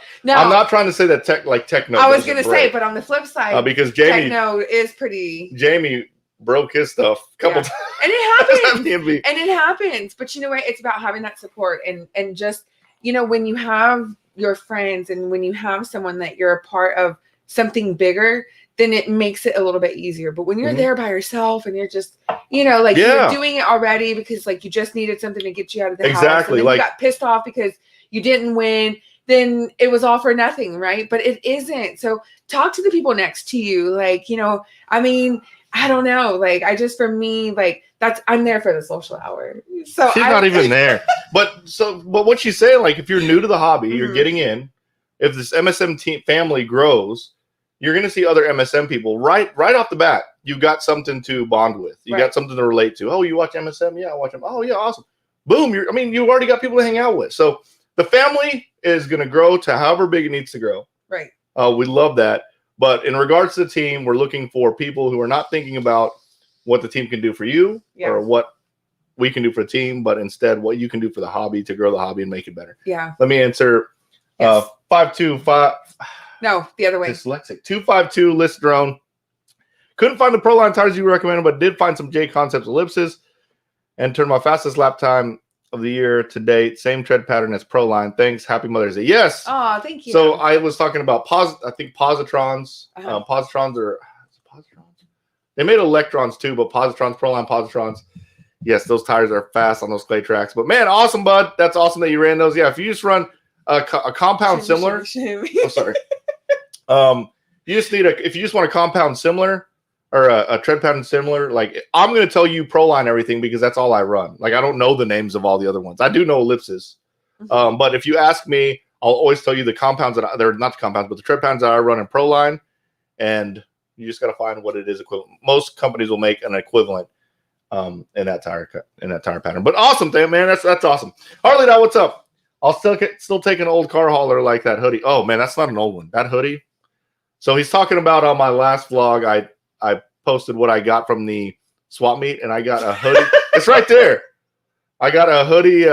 trying to say that techno. I was going to say, but on the flip side, because techno is pretty. Jamie broke his stuff a couple times. And it happens. But you know what? It's about having that support and just, you know, when you have your friends and when you have someone that you're a part of something bigger, then it makes it a little bit easier. But when you're there by yourself and you're just, you know, like you're doing it already because like you just needed something to get you out of the house. And then you got pissed off because you didn't win, then it was all for nothing, right? But it isn't. So talk to the people next to you. Like, you know, I mean, I don't know. Like, for me, like I'm there for the social hour. So she's not even there. But what she's saying, like, if you're new to the hobby, you're getting in. If this MSM team family grows, you're going to see other MSM people right off the bat. You got something to bond with. You got something to relate to. Oh, you watch MSM? Yeah, I watch them. Oh, yeah, awesome. Boom. You've already got people to hang out with. So the family is going to grow to however big it needs to grow. Right. We love that. But in regards to the team, we're looking for people who are not thinking about what the team can do for you or what we can do for the team, but instead what you can do for the hobby to grow the hobby and make it better. Yeah. Let me answer 525. No, the other way. Dyslexic. 252 list drone. Couldn't find the Proline tires you recommended, but did find some J Concepts ellipses and turned my fastest lap time of the year to date. Same tread pattern as Proline. Thanks. Happy Mother's Day. Yes. Oh, thank you. So I was talking about I think positrons. Positrons are positrons. They made electrons too, but positrons, Proline positrons. Yes, those tires are fast on those clay tracks. But man, awesome, bud. That's awesome that you ran those. Yeah, if you just run a compound similar. Oh, sorry. You just need if you just want a compound similar or a tread pattern similar, like I'm going to tell you Proline everything because that's all I run. Like I don't know the names of all the other ones. I do know ellipses. But if you ask me, I'll always tell you the compounds they're not the compounds, but the tread patterns that I run in Proline, and you just got to find what it is equivalent. Most companies will make an equivalent in that tire pattern. But awesome, man. That's awesome. Harley, now what's up? I'll still take an old car hauler like that hoodie. Oh man, that's not an old one. That hoodie. So he's talking about on my last vlog, I posted what I got from the swap meet, and I got a hoodie. It's right there. I got a hoodie.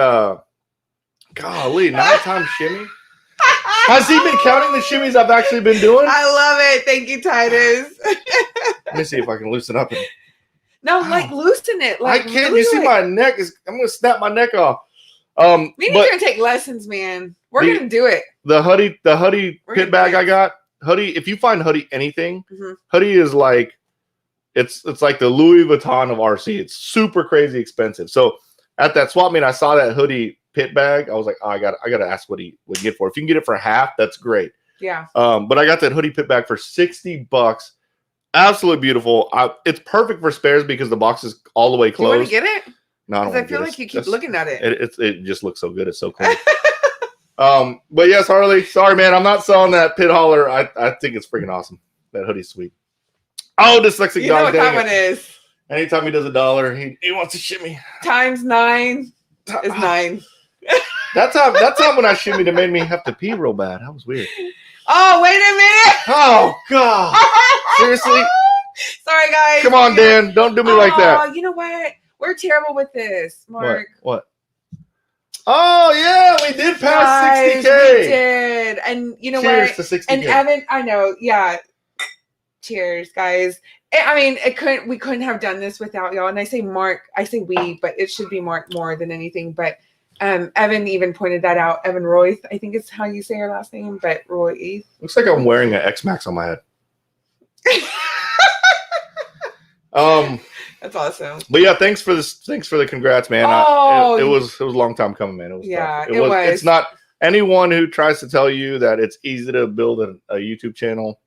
Golly, 9-time shimmy. Has he been counting the shimmies I've actually been doing? I love it. Thank you, Titus. Let me see if I can loosen up. No, like loosen it. Like I can't. You see my neck I'm gonna snap my neck off. We need to take lessons, man. We're gonna do it. The hoodie pit bag I got. Hoodie, if you find hoodie anything, hoodie is like it's like the Louis Vuitton of RC. It's super crazy expensive. So at that swap meet, I saw that hoodie pit bag. I was like, oh, I gotta ask what he would get for it. If you can get it for half, that's great. Yeah. But I got that hoodie pit bag for $60. Absolutely beautiful. It's perfect for spares because the box is all the way closed. You want to get it? No, I don't. I feel like you keep looking at it. It just looks so good. It's so cool. But yes, Harley. Sorry, man. I'm not selling that pit hauler. I think it's freaking awesome. That hoodie's sweet. Oh, dyslexic you dog. Know what that one is. Anytime he does $1, he wants to shimmy. Times 9 is 9. That's how when I shimmied, it made me have to pee real bad. That was weird. Oh, wait a minute. Oh God. Seriously? Sorry, guys. Come on, Dan. Don't do me like that. You know what? We're terrible with this, Mark. What? Oh, yeah. We did pass 60K. We did. And you know what? Cheers to 60K. And Evan, I know. Yeah. Cheers, guys. I mean, we couldn't have done this without y'all. And I say Mark, I say we, but it should be Mark more than anything. But Evan even pointed that out. Evan Royth, I think is how you say her last name, but Royth. Looks like I'm wearing an X-Max on my head. That's awesome. But yeah, thanks for the congrats, man. Oh, it was a long time coming, man. It was tough. It was. It's not anyone who tries to tell you that it's easy to build a YouTube channel.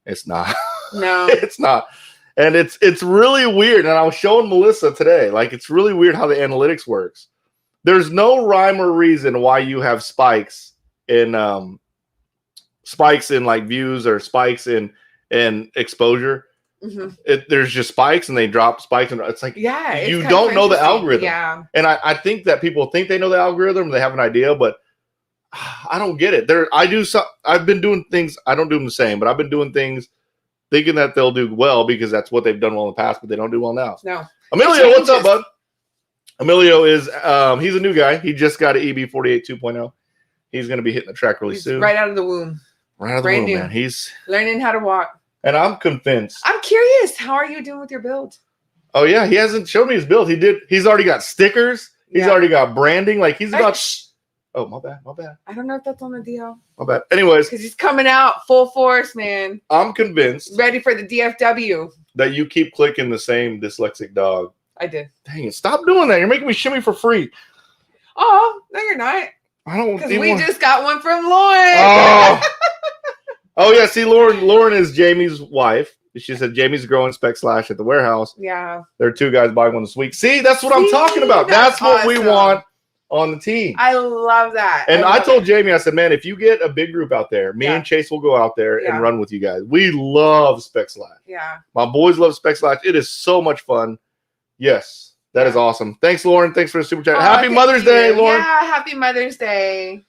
It's not. No, it's not. And it's really weird. And I was showing Melissa today, like it's really weird how the analytics works. There's no rhyme or reason why you have spikes in spikes in like views or spikes in exposure. There's just spikes and they drop spikes, and it's like you don't know the algorithm. Yeah, and I think that people think they know the algorithm, they have an idea, but I don't get it. I've been doing things, I don't do them the same, but I've been doing things thinking that they'll do well because that's what they've done well in the past, but they don't do well now. No. Emilio, what's up, bud? Emilio is he's a new guy. He just got an EB48 2.0. He's going to be hitting the track really soon. Right out of the womb. Right out of the womb, man. He's learning how to walk. And I'm convinced. I'm curious. How are you doing with your build? Oh, yeah. He hasn't shown me his build. He's already got stickers. He's already got branding. Like, he's about... Oh, my bad. I don't know if that's on the DL. My bad. Anyways. Because he's coming out full force, man. I'm convinced. Ready for the DFW. That you keep clicking the same dyslexic dog. I did. Dang it. Stop doing that. You're making me shimmy for free. Oh, no, you're not. I don't... Because we just got one from Lauren. Oh, yeah. See, Lauren is Jamie's wife. She said Jamie's growing spec slash at the warehouse. Yeah. There are 2 guys buying one this week. See, that's what I'm talking about. That's what we want on the team. I love that. And I told Jamie, I said, man, if you get a big group out there, me and Chase will go out there and run with you guys. We love spec slash. Yeah. My boys love spec slash. It is so much fun. Yes. That is awesome. Thanks, Lauren. Thanks for the super chat. Happy Mother's Day, Lauren. Yeah, happy Mother's Day.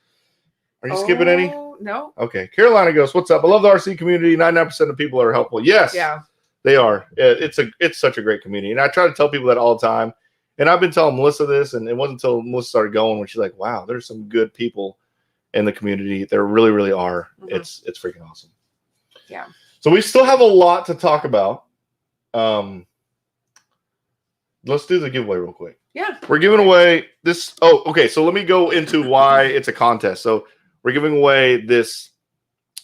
Are you skipping any? No. Okay. Carolina goes, what's up? I love the RC community. 99% of people are helpful. Yes. Yeah. They are. It's such a great community. And I try to tell people that all the time. And I've been telling Melissa this, and it wasn't until Melissa started going when she's like, wow, there's some good people in the community. There really, really are. It's freaking awesome. Yeah. So we still have a lot to talk about. Let's do the giveaway real quick. Yeah. We're giving away this. Oh, okay. So let me go into why it's a contest. So we're giving away this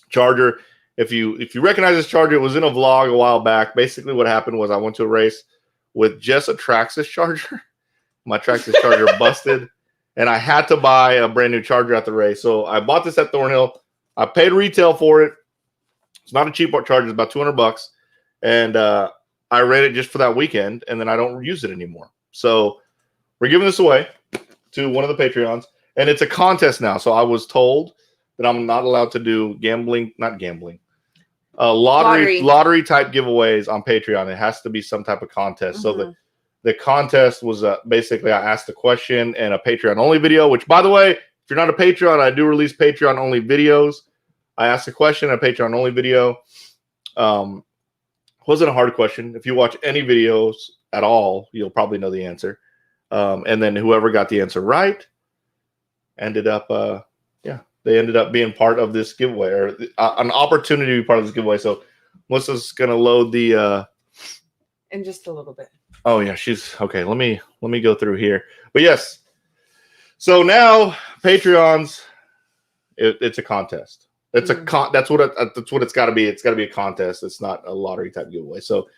charger. If you recognize this charger, it was in a vlog a while back. Basically what happened was I went to a race with just a Traxxas charger. My Traxxas charger busted, and I had to buy a brand new charger at the race. So I bought this at Thornhill. I paid retail for it. It's not a cheap charger. It's about $200. And I ran it just for that weekend, and then I don't use it anymore. So we're giving this away to one of the Patreons, and it's a contest now. So I was told that I'm not allowed to do lottery type giveaways on Patreon. It has to be some type of contest. So the contest was basically I asked a question and a Patreon only video, which, by the way, if you're not a Patreon, I do release Patreon only videos. I asked a question, a Patreon only video. Wasn't a hard question. If you watch any videos at all, you'll probably know the answer. And then whoever got the answer right ended up, they ended up being part of this giveaway, or an opportunity to be part of this giveaway. So Melissa's gonna load the in just a little bit. Oh yeah, she's okay. Let me go through here. But yes, so now Patreons, it's a contest. It's that's what it's got to be. It's got to be a contest. It's not a lottery type giveaway. So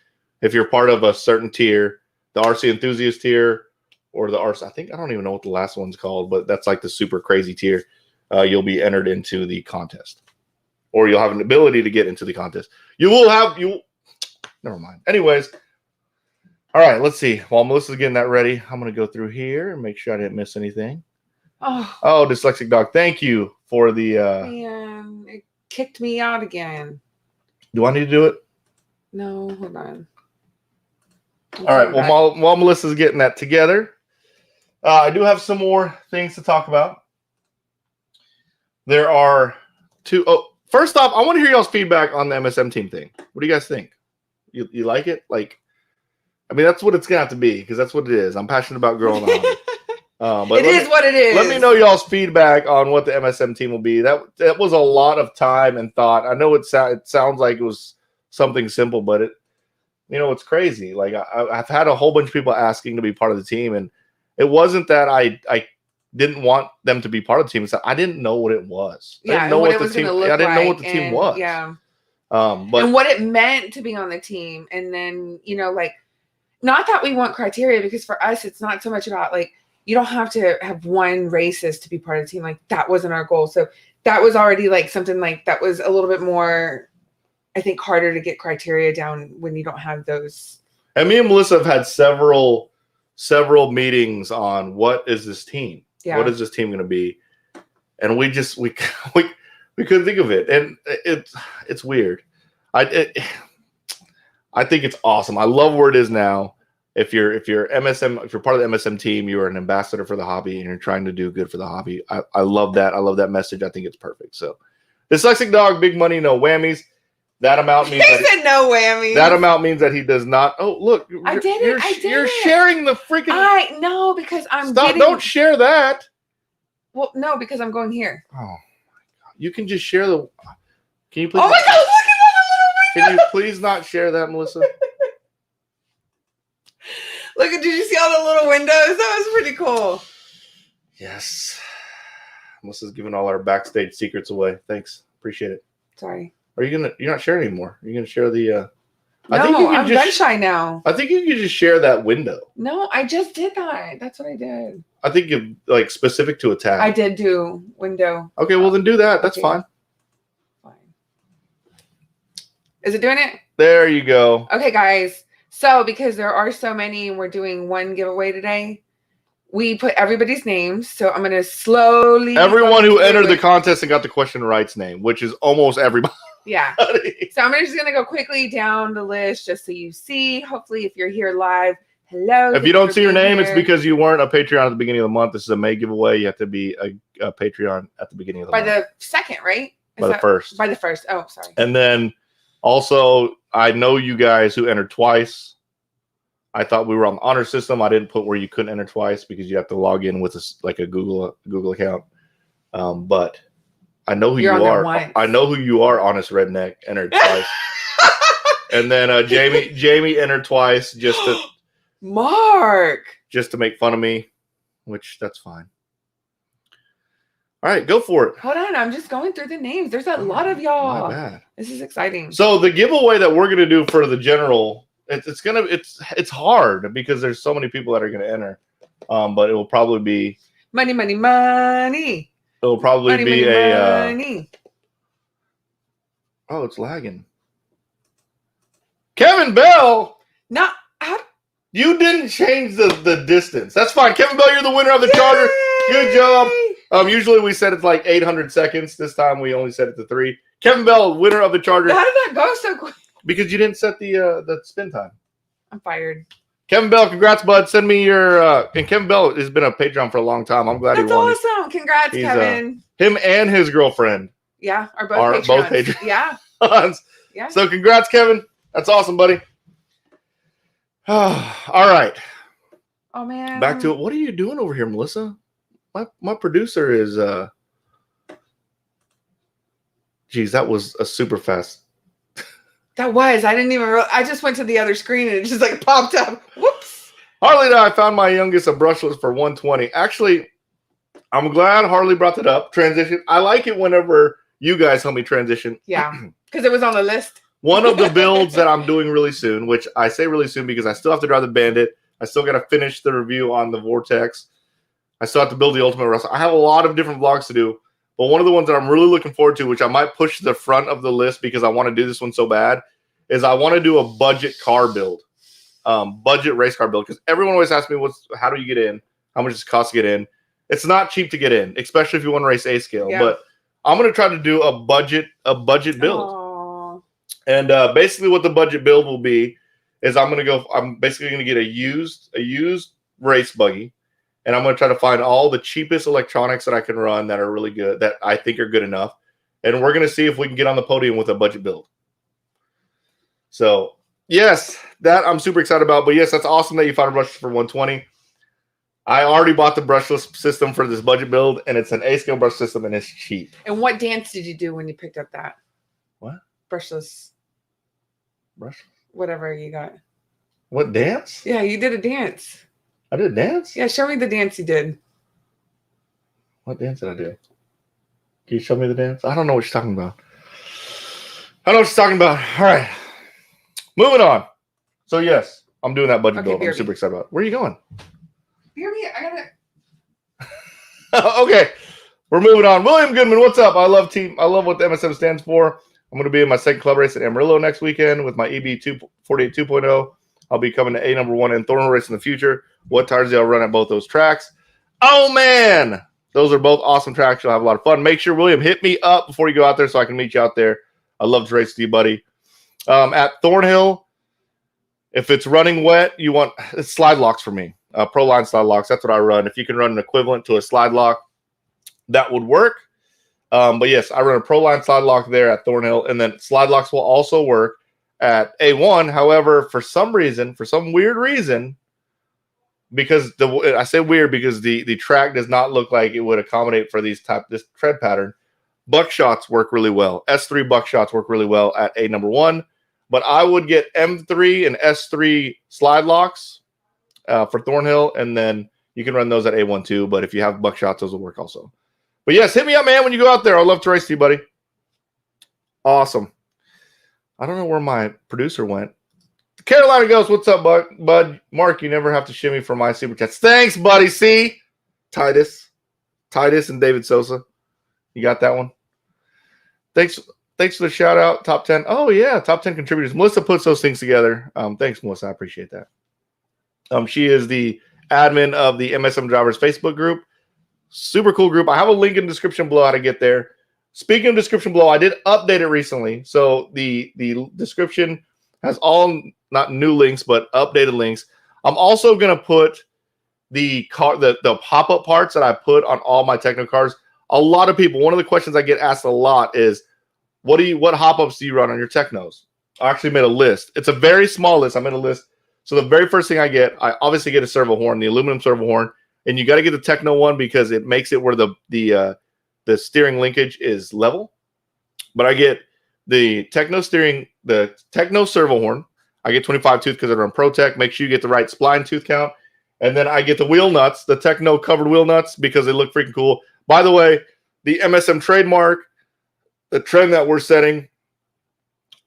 if you're part of a certain tier, the RC enthusiast tier, or the RC, I don't even know what the last one's called, but that's like the super crazy tier. You'll be entered into the contest, or you'll have an ability to get into the contest. Never mind. Anyways, all right. Let's see. While Melissa's getting that ready, I'm gonna go through here and make sure I didn't miss anything. Oh, dyslexic dog. Thank you for the. Man, it kicked me out again. Do I need to do it? No, hold on. All right. Well, while Melissa's getting that together, I do have some more things to talk about. There are two. Oh, first off, I want to hear y'all's feedback on the MSM team thing. What do you guys think? You like it? Like, I mean, that's what it's gonna have to be, because that's what it is. I'm passionate about growing on. But it is what it is. Let me know y'all's feedback on what the MSM team will be. That was a lot of time and thought. I know it sounds like it was something simple, but it's crazy. Like I've had a whole bunch of people asking to be part of the team, and it wasn't that I didn't want them to be part of the team. It's that I didn't know what it was. Yeah, I didn't know what it was going to look like. I didn't know what the team was. Yeah. But and what it meant to be on the team. And then, like, not that we want criteria, because for us, it's not so much about, like, you don't have to have one racist to be part of the team. Like, that wasn't our goal. So that was already, like, something like that was a little bit more, I think, harder to get criteria down when you don't have those. And me and Melissa have had several meetings on what is this team? Yeah. What is this team going to be? And we We couldn't think of it, and it's weird. I think it's awesome. I love where it is now. If you're MSM, if you're part of the MSM team, you are an ambassador for the hobby, and you're trying to do good for the hobby. I love that. I love that message. I think it's perfect. So, dyslexic dog, big money, no whammies. That amount means he said no whammies. That amount means that he does not. Oh, look, I did it. You're sharing the freaking. I know because I'm. Stop! Don't share that. Well, no, because I'm going here. Oh my god! You can just share the. Can you please? Oh my god! Look at that little window. Can you please not share that, Melissa? Look at! Did you see all the little windows? That was pretty cool. Yes. Melissa's giving all our backstage secrets away. Thanks, appreciate it. Sorry. Are you gonna? You're not sharing anymore. You're gonna share the. No, I'm gun shy now. I think you can just share that window. No, I just did that. That's what I did. I think you like specific to a tab. I did do window. Okay, well then do that. That's fine. Fine. Is it doing it? There you go. Okay, guys. So because there are so many, and we're doing one giveaway today, we put everybody's names. So I'm gonna slowly. Everyone who entered the contest and got the question right's name, which is almost everybody. Yeah. So I'm just gonna go quickly down the list just so you see. Hopefully, if you're here live, hello. If you don't see your name, it's because you weren't a Patreon at the beginning of the month. This is a May giveaway. You have to be a Patreon at the beginning of the month. By the second, right? By the first. By the first. Oh, sorry. And then also, I know you guys who entered twice. I thought we were on the honor system. I didn't put where you couldn't enter twice because you have to log in with a Google account. But I know who you are. I know who you are, Honest Redneck, entered twice. And then Jamie entered twice just to make fun of me, which that's fine. All right, go for it. Hold on, I'm just going through the names. There's a lot of y'all. My bad. This is exciting. So the giveaway that we're gonna do for the general, it's hard because there's so many people that are gonna enter. But it will probably be money, money, money. It'll probably be money. Oh, it's lagging. Kevin Bell. No, you didn't change the distance. That's fine. Kevin Bell, you're the winner of the charter. Good job. Usually we said it's like 800 seconds. This time we only set it to 3. Kevin Bell, winner of the charter. How did that go so quick? Because you didn't set the spin time. I'm fired. Kevin Bell, congrats, bud. Send me your and Kevin Bell has been a Patreon for a long time. I'm glad he won. That's awesome. Congrats, Kevin. Him and his girlfriend. Yeah, are both Patreons. Yeah. Yeah. So congrats, Kevin. That's awesome, buddy. All right. Oh man. Back to it. What are you doing over here, Melissa? My producer is geez, that was a super fast. That was. I didn't even I just went to the other screen and it just like popped up. Whoops. Harley and I found my youngest a brushless for 120. Actually, I'm glad Harley brought that up. Transition. I like it whenever you guys help me transition. Yeah. Because it was on the list. One of the builds that I'm doing really soon, which I say really soon because I still have to drive the Bandit. I still got to finish the review on the Vortex. I still have to build the Ultimate Wrestler. I have a lot of different vlogs to do. But one of the ones that I'm really looking forward to, which I might push to the front of the list because I want to do this one so bad, is I want to do a budget car build, budget race car build. Because everyone always asks me, how do you get in? How much does it cost to get in? It's not cheap to get in, especially if you want to race A scale. Yeah. But I'm going to try to do a budget build. Aww. And basically what the budget build will be is I'm basically going to get a used race buggy. And I'm going to try to find all the cheapest electronics that I can run that are really good, that I think are good enough. And we're going to see if we can get on the podium with a budget build. So, yes, that I'm super excited about. But, yes, that's awesome that you found a brushless for 120. I already bought the brushless system for this budget build, and it's an A-scale brush system, and it's cheap. And what dance did you do when you picked up that? What? Brushless. Whatever you got. What dance? Yeah, you did a dance. I did a dance? Yeah, show me the dance you did. What dance did I do? Can you show me the dance? I don't know what you're talking about. I know what you're talking about. All right. Moving on. So, yes, I'm doing that budget build. I'm super excited about it. Where are you going? I gotta. Okay. We're moving on. William Goodman, what's up? I love what the MSM stands for. I'm going to be in my second club race at Amarillo next weekend with my EB 48 2.0. I'll be coming to A number 1 in Thornhill race in the future. What tires do I run at both those tracks? Oh, man. Those are both awesome tracks. You'll have a lot of fun. Make sure, William, hit me up before you go out there so I can meet you out there. I love to race with you, buddy. At Thornhill, if it's running wet, you want slide locks for me. Pro line slide locks. That's what I run. If you can run an equivalent to a slide lock, that would work. But yes, I run a pro line slide lock there at Thornhill, and then slide locks will also work at A1. However, for some weird reason, because I say weird because the track does not look like it would accommodate for this tread pattern. Buckshots work really well. S3 buckshots work really well at A number 1, but I would get M3 and S3 slide locks for Thornhill, and then you can run those at A1 too. But if you have buckshots, those will work also. But yes, hit me up, man, when you go out there. I'd love to race with you, buddy. Awesome. I don't know where my producer went. Carolina Ghost, what's up, bud? Mark, you never have to shimmy for my super chats. Thanks, buddy. See? Titus and David Sosa. You got that one? Thanks for the shout out. Top 10. Oh, yeah. Top 10 contributors. Melissa puts those things together. Thanks, Melissa. I appreciate that. She is the admin of the MSM Drivers Facebook group. Super cool group. I have a link in the description below how to get there. Speaking of description below, I did update it recently. So the description has all, not new links, but updated links. I'm also going to put the pop-up parts that I put on all my techno cars. A lot of people, one of the questions I get asked a lot is, what hop-ups do you run on your technos? I actually made a list. It's a very small list. I made a list. So the very first thing I obviously get a servo horn, the aluminum servo horn, and you got to get the techno one because it makes it where the steering linkage is level. But I get the techno steering, the techno servo horn. I get 25 tooth because I run ProTech. Make sure you get the right spline tooth count. And then I get the wheel nuts, the techno covered wheel nuts, because they look freaking cool. By the way, the MSM trademark, the trend that we're setting,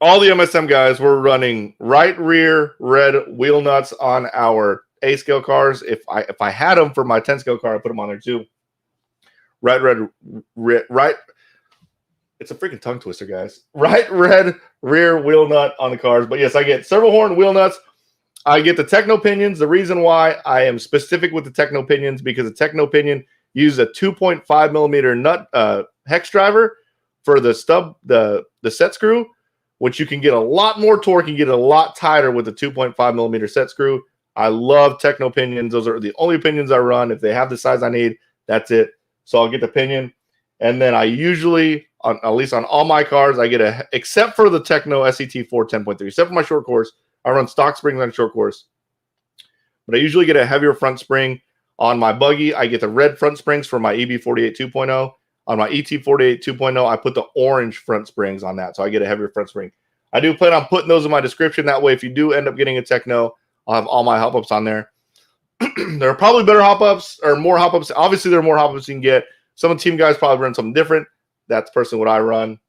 all the MSM guys, we're running right rear red wheel nuts on our A scale cars. If I had them for my 10 scale car, I put them on there too. Right. It's a freaking tongue twister, guys. Right red rear wheel nut on the cars. But yes, I get servo horn, wheel nuts. I get the techno pinions. The reason why I am specific with the techno pinions, because the techno pinion uses a 2.5 millimeter nut hex driver for the stub, the set screw, which you can get a lot more torque and get a lot tighter with the 2.5 millimeter set screw. I love techno pinions. Those are the only pinions I run. If they have the size I need, that's it. So I'll get the pinion. And then I usually, at least on all my cars, I get except for the Techno SET 4 10.3, except for my short course, I run stock springs on short course. But I usually get a heavier front spring. On my buggy, I get the red front springs for my EB48 2.0. On my ET48 2.0, I put the orange front springs on that, so I get a heavier front spring. I do plan on putting those in my description. That way, if you do end up getting a Techno, I'll have all my hop-ups on there. There are probably better hop-ups or more hop-ups. Obviously, there are more hop-ups you can get. Some of the team guys probably run something different. That's personally what I run.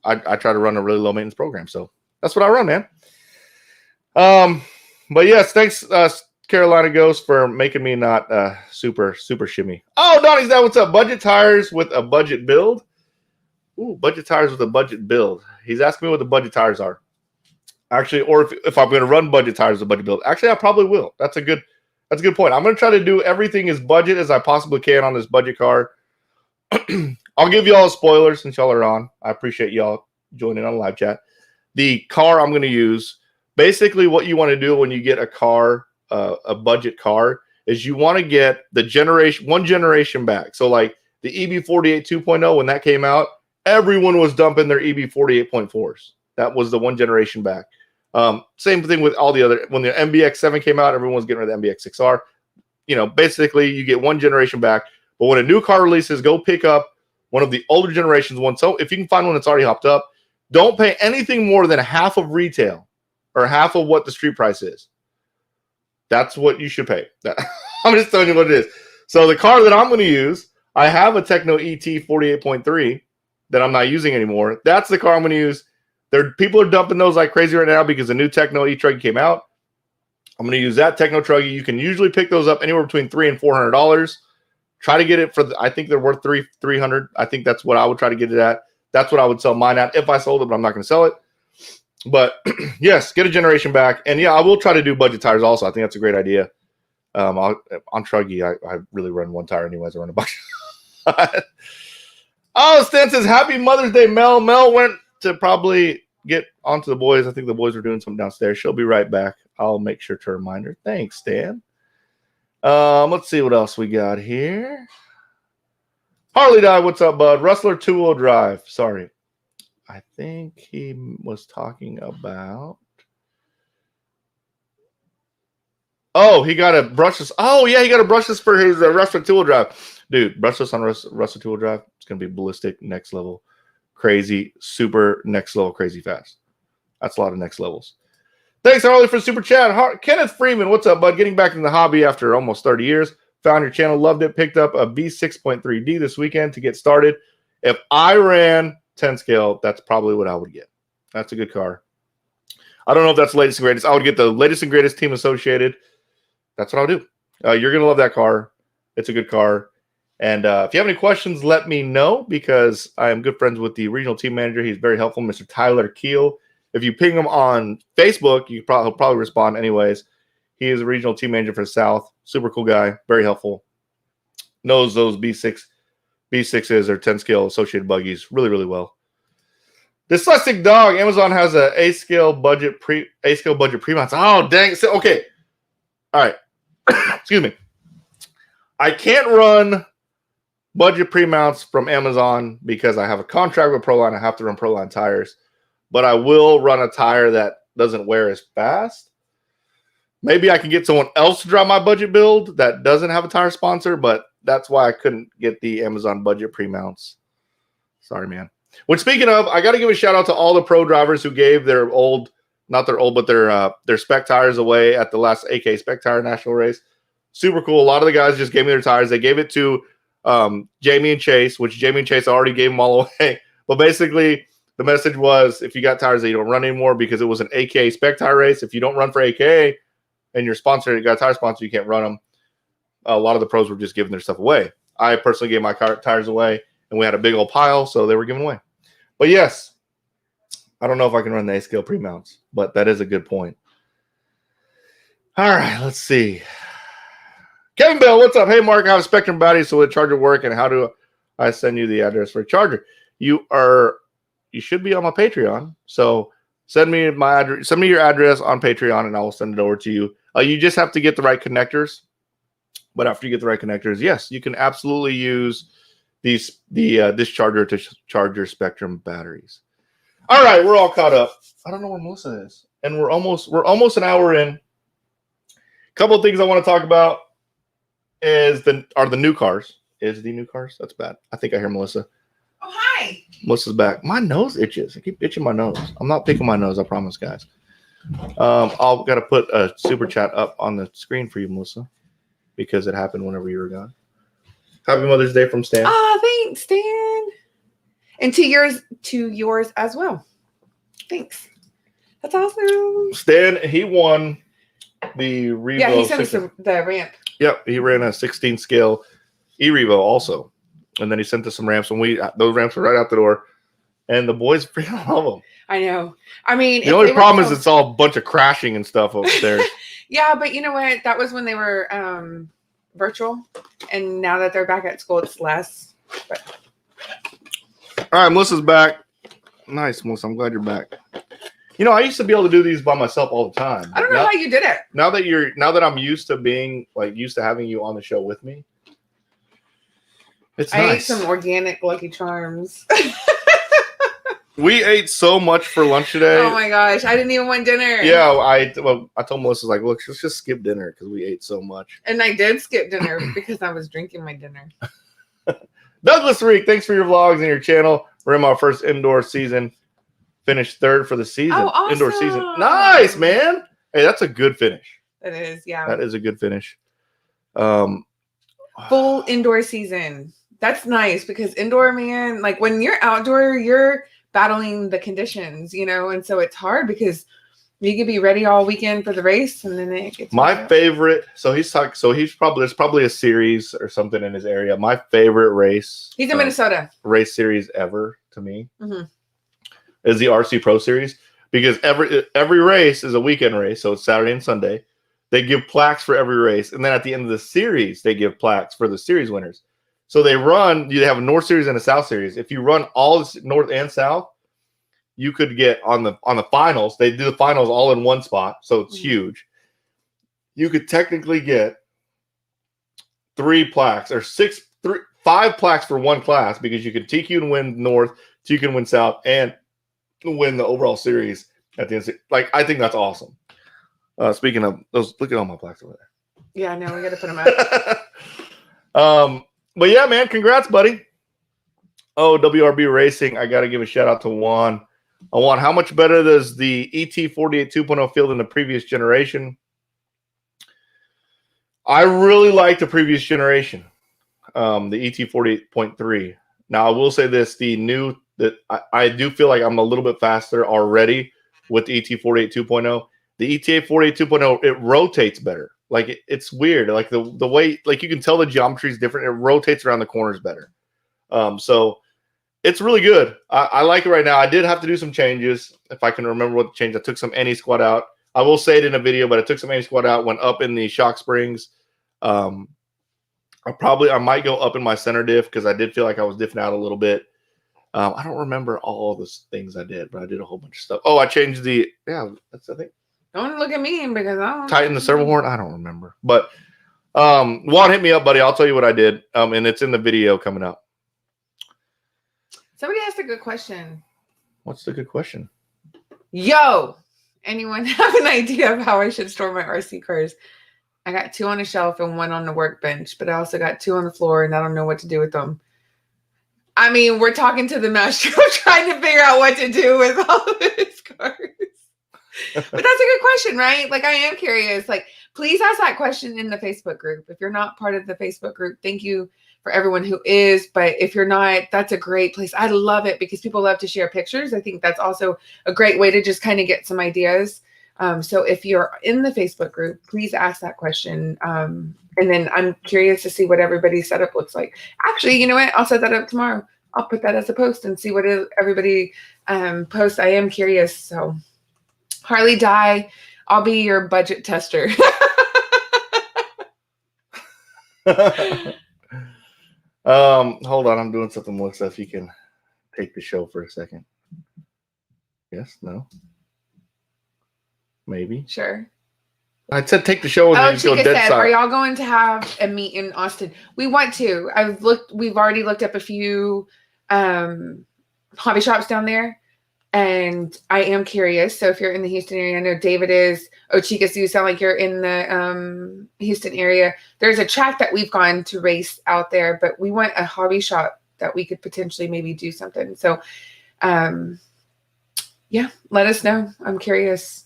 I try to run a really low-maintenance program, so that's what I run, man. But yes, thanks, Carolina Ghost, for making me not super shimmy. Oh, Donnie's dad, what's up? Budget tires with a budget build. Ooh, budget tires with a budget build. He's asking me what the budget tires are. Actually, or if I'm going to run budget tires with a budget build. Actually, I probably will. That's a good point. I'm going to try to do everything as budget as I possibly can on this budget car. I'll give you all spoilers since y'all are on. I appreciate y'all joining on live chat. The car I'm going to use, basically what you want to do when you get a car, a budget car, is you want to get the one generation back. So like the EB48 2.0, when that came out, everyone was dumping their EB48.4s. That was the one generation back. Same thing with all the other. When the MBX7 came out, everyone was getting rid of the MBX6R. You know, basically you get one generation back. But when a new car releases, go pick up one of the older generations one. So if you can find one that's already hopped up, don't pay anything more than half of retail or half of what the street price is. That's what you should pay. I'm just telling you what it is. So the car that I'm going to use, I have a Techno ET 48.3 that I'm not using anymore. That's the car I'm going to use. People are dumping those like crazy right now because the new Techno e-Truggy came out. I'm going to use that Techno Truggy. You can usually pick those up anywhere between $300 and $400. Try to get it for, I think they're worth $300. I think that's what I would try to get it at. That's what I would sell mine at if I sold it, but I'm not going to sell it. But yes, get a generation back. And yeah, I will try to do budget tires also. I think that's a great idea. On Truggy, I really run one tire anyways. I run a Oh, Stan says, Happy Mother's Day, Mel. Mel went to probably get onto the boys. I think the boys are doing something downstairs. She'll be right back. I'll make sure to remind her. Thanks, Stan. Let's see what else we got here. Harley died. What's up, bud? Rustler 2-wheel drive. Sorry. I think he was talking about. Oh, he got a brushless. Oh, yeah, he got a brushless for his Rustler 2-wheel drive. Dude, brushless on Rustler 2-wheel drive. It's going to be ballistic, next level, crazy, super next level, crazy fast. That's a lot of next levels. Thanks, Harley, for super chat. Kenneth Freeman, what's up, bud? Getting back in the hobby after almost 30 years. Found your channel, loved it. Picked up a B6.3D this weekend to get started. If I ran 10 scale, that's probably what I would get. That's a good car. I don't know if that's the latest and greatest. I would get the latest and greatest Team Associated. That's what I'll do. You're going to love that car. It's a good car. And if you have any questions, let me know because I am good friends with the regional team manager. He's very helpful, Mr. Tyler Keel. If you ping him on Facebook, he'll probably respond anyways. He is a regional team manager for the South. Super cool guy. Very helpful. Knows those B6s or 10 scale associated buggies really, really well. Dyslexic Dog. Amazon has a A scale budget pre-mounts. Oh, dang. So, okay. All right. Excuse me. I can't run budget pre-mounts from Amazon because I have a contract with Proline. I have to run Proline tires. But I will run a tire that doesn't wear as fast. Maybe I can get someone else to drive my budget build that doesn't have a tire sponsor, but that's why I couldn't get the Amazon budget pre-mounts. Sorry, man. Which, speaking of, I got to give a shout out to all the pro drivers who gave their their spec tires away at the last AK Spec Tire National Race. Super cool. A lot of the guys just gave me their tires. They gave it to Jamie and Chase, which Jamie and Chase already gave them all away. But basically, the message was, if you got tires that you don't run anymore, because it was an AK Spec Tire race, if you don't run for AK and you're sponsored, you got a tire sponsor, you can't run them. A lot of the pros were just giving their stuff away. I personally gave my tires away, and we had a big old pile, so they were given away. But yes, I don't know if I can run the A-scale pre-mounts, but that is a good point. All right, let's see. Kevin Bell, what's up? Hey, Mark, I have a Spectrum battery, so will the charger work, and how do I send you the address for a charger? You should be on my Patreon, so send me my address. Send me your address on Patreon, and I will send it over to you. You just have to get the right connectors. But after you get the right connectors, yes, you can absolutely use this charger to charge your Spectrum batteries. All right, we're all caught up. I don't know where Melissa is, and we're almost an hour in. A couple of things I want to talk about are the new cars. Is the new cars? That's bad. I think I hear Melissa. Oh, hi. Melissa's back. My nose itches. I keep itching my nose. I'm not picking my nose, I promise, guys. I'll got to put a super chat up on the screen for you, Melissa, because it happened whenever you were gone. Happy Mother's Day from Stan. Oh, thanks, Stan. And to yours as well. Thanks. That's awesome. Stan, he won the Revo. Yeah, he sent us the ramp. Yep, he ran a 16 scale E-Revo also. And then he sent us some ramps, and those ramps were right out the door. And the boys freaking love them. I know. I mean, the only problem is it's all a bunch of crashing and stuff upstairs. Yeah, but you know what? That was when they were virtual, and now that they're back at school, it's less. But... All right, Melissa's back. Nice, Melissa. I'm glad you're back. You know, I used to be able to do these by myself all the time. I don't know how you did it. Now that I'm used to having you on the show with me, it's nice. I ate some organic Lucky Charms. We ate so much for lunch today. Oh my gosh, I didn't even want dinner. Yeah, I told Melissa, like, look, let's just skip dinner because we ate so much. And I did skip dinner because I was drinking my dinner. Douglas Reek, thanks for your vlogs and your channel. We're in our first indoor season. Finished third for the season. Oh, awesome. Indoor season. Nice, man. Hey, that's a good finish. It is, yeah. That is a good finish. Full indoor season. That's nice because indoor, man, like when you're outdoor, you're battling the conditions, and so it's hard because you could be ready all weekend for the race, and then it gets my favorite. So there's probably a series or something in his area. My favorite race. He's in Minnesota. Race series ever to me is the RC Pro Series because every race is a weekend race, so it's Saturday and Sunday. They give plaques for every race, and then at the end of the series, they give plaques for the series winners. So they have a North Series and a South Series. If you run all this North and South, you could get on the finals. They do the finals all in one spot, so it's huge. You could technically get 3 plaques or 5 plaques for one class because you can TQ and win North, TQ and win South, and win the overall series at the end. Like, I think that's awesome. Speaking of those, look at all my plaques over there. Yeah, no, we got to put them up. But yeah, man, congrats, buddy. Oh, WRB Racing, I got to give a shout out to Juan. Juan, how much better does the ET48 2.0 feel than the previous generation? I really like the previous generation, the ET48.3. Now, I will say this, I do feel like I'm a little bit faster already with the ET48 2.0. The ET48 2.0, it rotates better. Like, it's weird. Like, the way, like, you can tell the geometry is different. It rotates around the corners better. So it's really good. I like it right now. I did have to do some changes. If I can remember what the change, I took some anti-squat out. I will say it in a video, but I took some anti-squat out, went up in the shock springs. I might go up in my center diff because I did feel like I was diffing out a little bit. I don't remember all the things I did, but I did a whole bunch of stuff. Oh, I changed that's, I think. Don't look at me because I don't tighten the servo horn. I don't remember, but Juan, hit me up, buddy. I'll tell you what I did. And it's in the video coming up. Somebody asked a good question. What's the good question? Yo, anyone have an idea of how I should store my RC cars? I got 2 on a shelf and 1 on the workbench, but I also got 2 on the floor and I don't know what to do with them. I mean, we're talking to the master trying to figure out what to do with all of his cars. But that's a good question, right? Like, I am curious. Like, please ask that question in the Facebook group. If you're not part of the Facebook group, thank you for everyone who is. But if you're not, that's a great place. I love it because people love to share pictures. I think that's also a great way to just kind of get some ideas. So if you're in the Facebook group, please ask that question. And then I'm curious to see what everybody's setup looks like. Actually, you know what? I'll set that up tomorrow. I'll put that as a post and see what everybody posts. I am curious. So Harley Die, I'll be your budget tester. Hold on, I'm doing something, Melissa. If you can take the show for a second. Yes, no, maybe. Sure. I said take the show. And Chica said, "Are y'all going to have a meet in Austin? We want to. We've already looked up a few hobby shops down there, and I am curious. So if you're in the Houston area, I know David is. Oh, Chica, so you sound like you're in the Houston area. There's a track that we've gone to race out there, but we want a hobby shop that we could potentially maybe do something. So, yeah, let us know. I'm curious."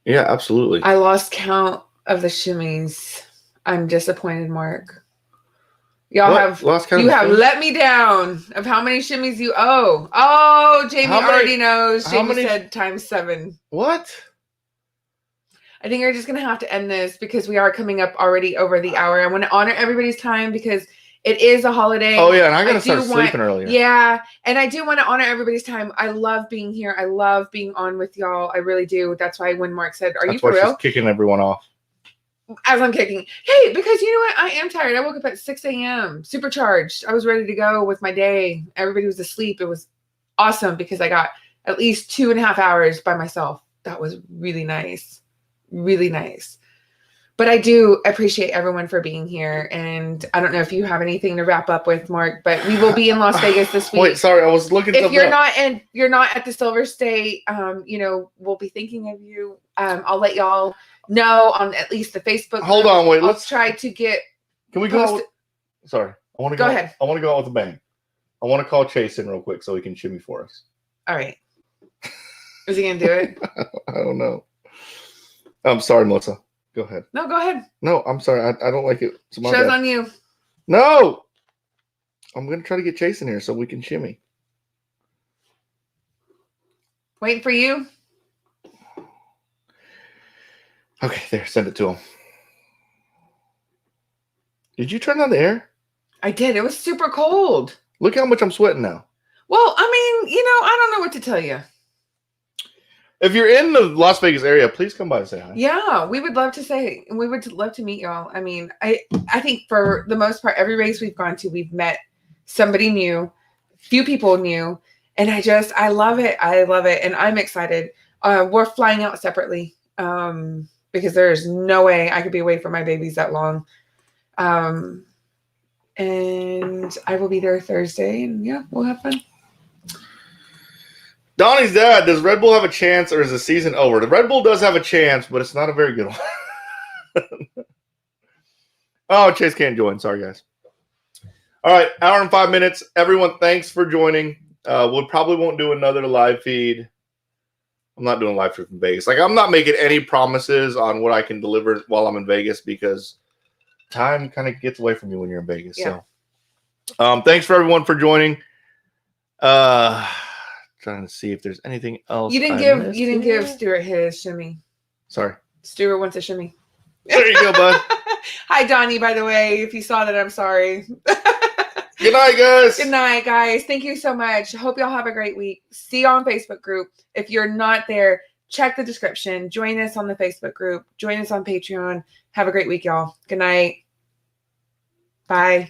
Yeah, absolutely. I lost count of the shimmies. I'm disappointed, Mark. Y'all have let me down of how many shimmies you owe. Oh, Jamie already knows. Jamie said ×7. What? I think we're just gonna have to end this because we are coming up already over the hour. I want to honor everybody's time because it is a holiday. Oh yeah, and I gotta start sleeping earlier. Yeah, and I do want to honor everybody's time. I love being here. I love being on with y'all. I really do. That's why when Mark said, "Are you for real?" She's kicking everyone off. As I'm kicking, hey, because you know what? I am tired. I woke up at 6 a.m. supercharged. I was ready to go with my day. Everybody was asleep. It was awesome because I got at least 2.5 hours by myself. That was really nice. Really nice. But I do appreciate everyone for being here. And I don't know if you have anything to wrap up with, Mark, but we will be in Las Vegas this week. Wait, sorry, I was looking. If you're not at the Silver State, we'll be thinking of you. I'll let y'all know on at least the Facebook. Hold on, wait. Let's try to get. Can we go? Sorry, I want to go ahead. I want to go out with a bang. I want to call Chase in real quick so he can shimmy for us. All right. Is he gonna do it? I don't know. I'm sorry, Melissa. Go ahead. No, go ahead. No, I'm sorry. I don't like it. Show's on you. No. I'm going to try to get Chase in here so we can shimmy. Waiting for you. Okay, there. Send it to him. Did you turn on the air? I did. It was super cold. Look how much I'm sweating now. Well, I mean, I don't know what to tell you. If you're in the Las Vegas area, please come by and say hi. Yeah, we would love to meet y'all. I mean, I think for the most part, every race we've gone to, we've met somebody new, few people new, and I love it. I love it, and I'm excited. We're flying out separately because there's no way I could be away from my babies that long. And I will be there Thursday, and yeah, we'll have fun. Donnie's dad, does Red Bull have a chance, or is the season over? The Red Bull does have a chance, but it's not a very good one. Oh, Chase can't join. Sorry, guys. All right, hour and 5 minutes. Everyone, thanks for joining. We probably won't do another live feed. I'm not doing live feed from Vegas. Like, I'm not making any promises on what I can deliver while I'm in Vegas because time kind of gets away from you when you're in Vegas. Yeah. So, thanks for everyone for joining. Trying to see if there's anything else. You didn't give Stuart his shimmy. Sorry. Stuart wants a shimmy. There you go, bud. Hi, Donnie, by the way. If you saw that, I'm sorry. Good night, guys. Good night, guys. Thank you so much. Hope y'all have a great week. See y'all on Facebook group. If you're not there, check the description. Join us on the Facebook group. Join us on Patreon. Have a great week, y'all. Good night. Bye.